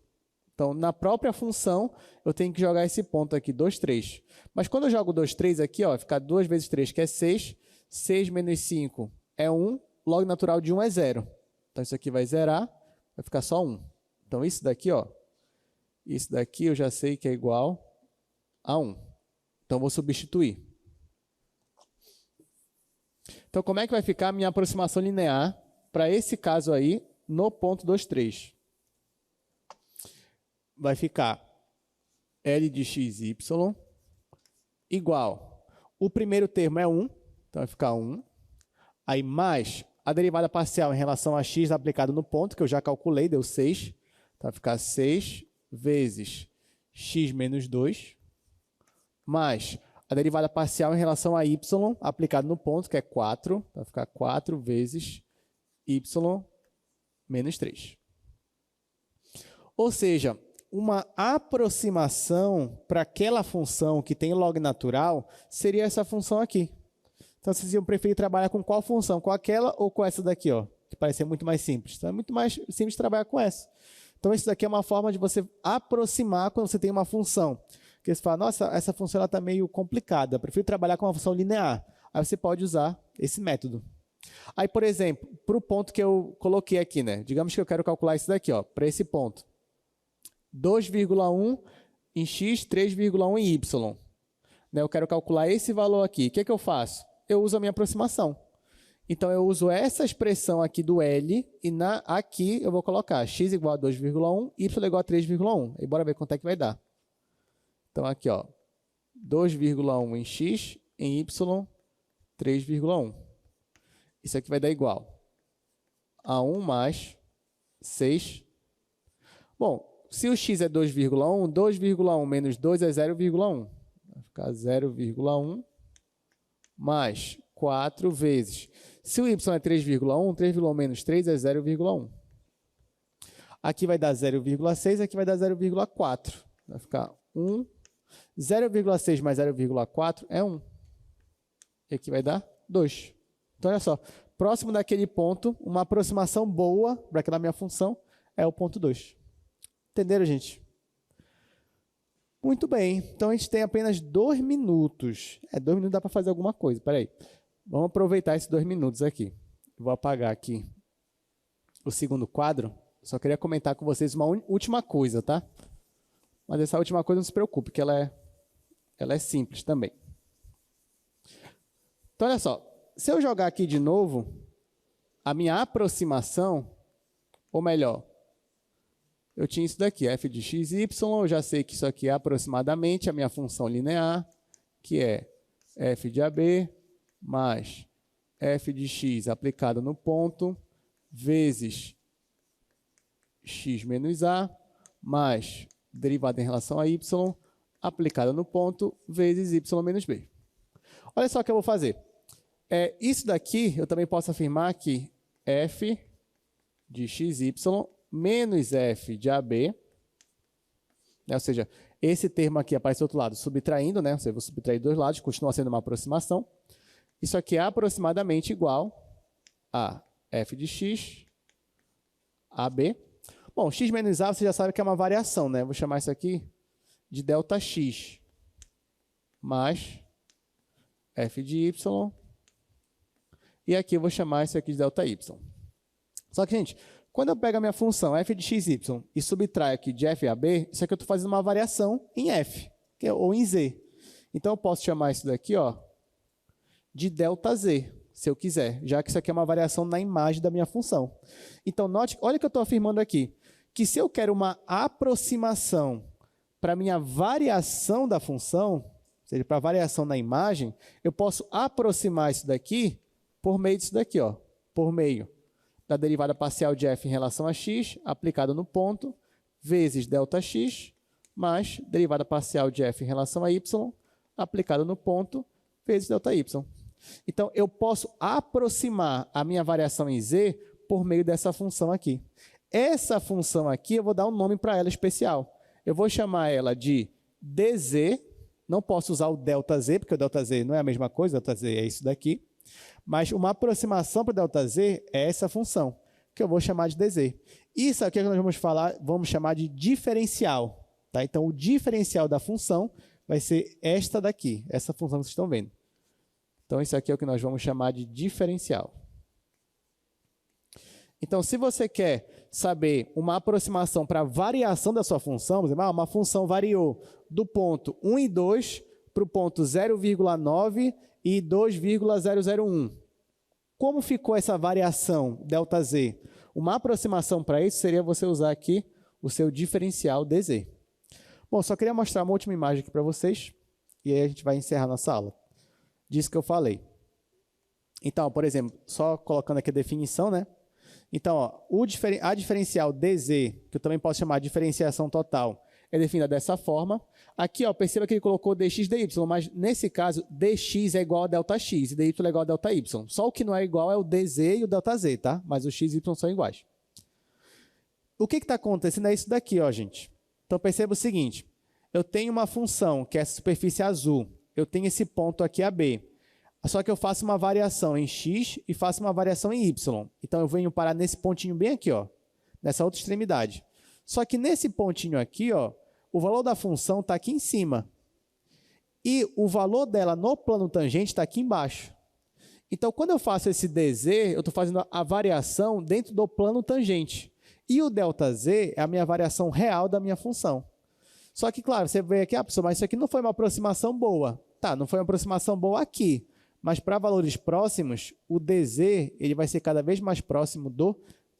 Então, na própria função, eu tenho que jogar esse ponto aqui, 2, 3. Mas quando eu jogo 2, 3 aqui, ó, vai ficar 2 vezes 3, que é 6. 6 menos 5 é 1. Log natural de 1 é 0. Então, isso aqui vai zerar, vai ficar só 1. Então, isso daqui, ó, isso daqui eu já sei que é igual a 1. Então, vou substituir. Então, como é que vai ficar a minha aproximação linear para esse caso aí, no ponto 2, 3? Vai ficar L de xy igual. O primeiro termo é 1, então vai ficar 1. Aí, mais a derivada parcial em relação a x aplicado no ponto, que eu já calculei, deu 6. Então, vai ficar 6 vezes x menos 2, mais... a derivada parcial em relação a y aplicado no ponto, que é 4. Vai ficar 4 vezes y menos 3. Ou seja, uma aproximação para aquela função que tem log natural seria essa função aqui. Então, vocês iam preferir trabalhar com qual função? Com aquela ou com essa daqui, ó, que parece ser muito mais simples. Então, é muito mais simples trabalhar com essa. Então, isso daqui é uma forma de você aproximar quando você tem uma função. Porque você fala, nossa, essa função está meio complicada, eu prefiro trabalhar com uma função linear. Aí você pode usar esse método. Aí, por exemplo, para o ponto que eu coloquei aqui, né? Digamos que eu quero calcular isso daqui, ó, para esse ponto. 2,1 em x, 3,1 em y. Né? Eu quero calcular esse valor aqui. O que é que eu faço? Eu uso a minha aproximação. Então, eu uso essa expressão aqui do L e aqui eu vou colocar x igual a 2,1, y igual a 3,1. E bora ver quanto é que vai dar. Então, aqui, ó, 2,1 em x, em y, 3,1. Isso aqui vai dar igual a 1 mais 6. Bom, se o x é 2,1, 2,1 menos 2 é 0,1. Vai ficar 0,1 mais 4 vezes. Se o y é 3,1, 3,1 menos 3 é 0,1. Aqui vai dar 0,6, aqui vai dar 0,4. Vai ficar 1. 0,6 mais 0,4 é 1. E aqui vai dar 2. Então, olha só. Próximo daquele ponto, uma aproximação boa para aquela minha função é o ponto 2. Entenderam, gente? Muito bem. Então, a gente tem apenas 2 minutos. 2 minutos dá para fazer alguma coisa. Espera aí. Vamos aproveitar esses 2 minutos aqui. Vou apagar aqui o segundo quadro. Só queria comentar com vocês uma última coisa, tá? Mas essa última coisa não se preocupe, que ela é simples também. Então, olha só. Se eu jogar aqui de novo, a minha aproximação, ou melhor, eu tinha isso daqui, f de x, y, eu já sei que isso aqui é aproximadamente a minha função linear, que é f de AB mais f de x aplicado no ponto, vezes x menos a, mais derivada em relação a y, aplicada no ponto, vezes y menos b. Olha só o que eu vou fazer. Isso daqui, eu também posso afirmar que f de xy menos f de AB, né? Ou seja, esse termo aqui aparece do outro lado, subtraindo, né? Ou seja, eu vou subtrair dois lados, continua sendo uma aproximação. Isso aqui é aproximadamente igual a f de x, AB. Bom, x menos a, você já sabe que é uma variação, né? Vou chamar isso aqui de delta x, mais f de y. E aqui eu vou chamar isso aqui de delta y. Só que, gente, quando eu pego a minha função f de xy e subtraio aqui de f a b, isso aqui eu estou fazendo uma variação em f, ou em z. Então, eu posso chamar isso daqui, ó, de delta z, se eu quiser, já que isso aqui é uma variação na imagem da minha função. Então, note, olha o que eu estou afirmando aqui, que se eu quero uma aproximação para a minha variação da função, ou seja, para a variação na imagem, eu posso aproximar isso daqui por meio disso daqui, ó, por meio da derivada parcial de f em relação a x, aplicada no ponto, vezes delta x, mais derivada parcial de f em relação a y, aplicada no ponto, vezes delta y. Então, eu posso aproximar a minha variação em z por meio dessa função aqui. Essa função aqui, eu vou dar um nome para ela especial. Eu vou chamar ela de dz, não posso usar o delta z, porque o delta z não é a mesma coisa, o delta z é isso daqui. Mas uma aproximação para o ΔZ é essa função, que eu vou chamar de dz. Isso aqui que nós vamos chamar de diferencial. Tá? Então, o diferencial da função vai ser esta daqui, essa função que vocês estão vendo. Então, isso aqui é o que nós vamos chamar de diferencial. Então, se você quer saber uma aproximação para a variação da sua função, por exemplo, uma função variou do ponto 1 e 2 para o ponto 0,9 e 2,001. Como ficou essa variação ΔZ? Uma aproximação para isso seria você usar aqui o seu diferencial dz. Bom, só queria mostrar uma última imagem aqui para vocês, e aí a gente vai encerrar nossa aula. Disso que eu falei. Então, por exemplo, só colocando aqui a definição, né? Então, ó, a diferencial dz, que eu também posso chamar de diferenciação total, é definida dessa forma. Aqui, ó, perceba que ele colocou dx dy, mas nesse caso, dx é igual a ΔX e dy é igual a ΔY. Só o que não é igual é o dz e o ΔZ, tá? Mas o x e y são iguais. O que está acontecendo é isso daqui, ó, gente. Então, perceba o seguinte. Eu tenho uma função, que é essa superfície azul. Eu tenho esse ponto aqui, AB. Só que eu faço uma variação em x e faço uma variação em y. Então, eu venho parar nesse pontinho bem aqui, ó, nessa outra extremidade. Só que nesse pontinho aqui, ó, o valor da função está aqui em cima. E o valor dela no plano tangente está aqui embaixo. Então, quando eu faço esse dz, eu estou fazendo a variação dentro do plano tangente. E o ΔZ é a minha variação real da minha função. Só que, claro, você vê aqui, professor, mas isso aqui não foi uma aproximação boa. Tá, não foi uma aproximação boa aqui. Mas para valores próximos, o dz ele vai ser cada vez mais próximo do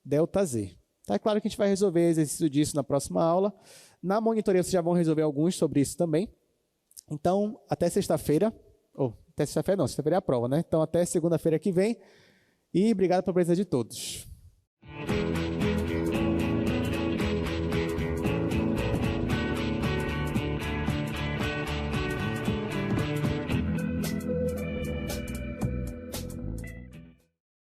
ΔZ. Tá? É claro que a gente vai resolver exercício disso na próxima aula. Na monitoria, vocês já vão resolver alguns sobre isso também. Então, até sexta-feira. Até sexta-feira não, sexta-feira é a prova, né? Então, até segunda-feira que vem. E obrigado pela presença de todos.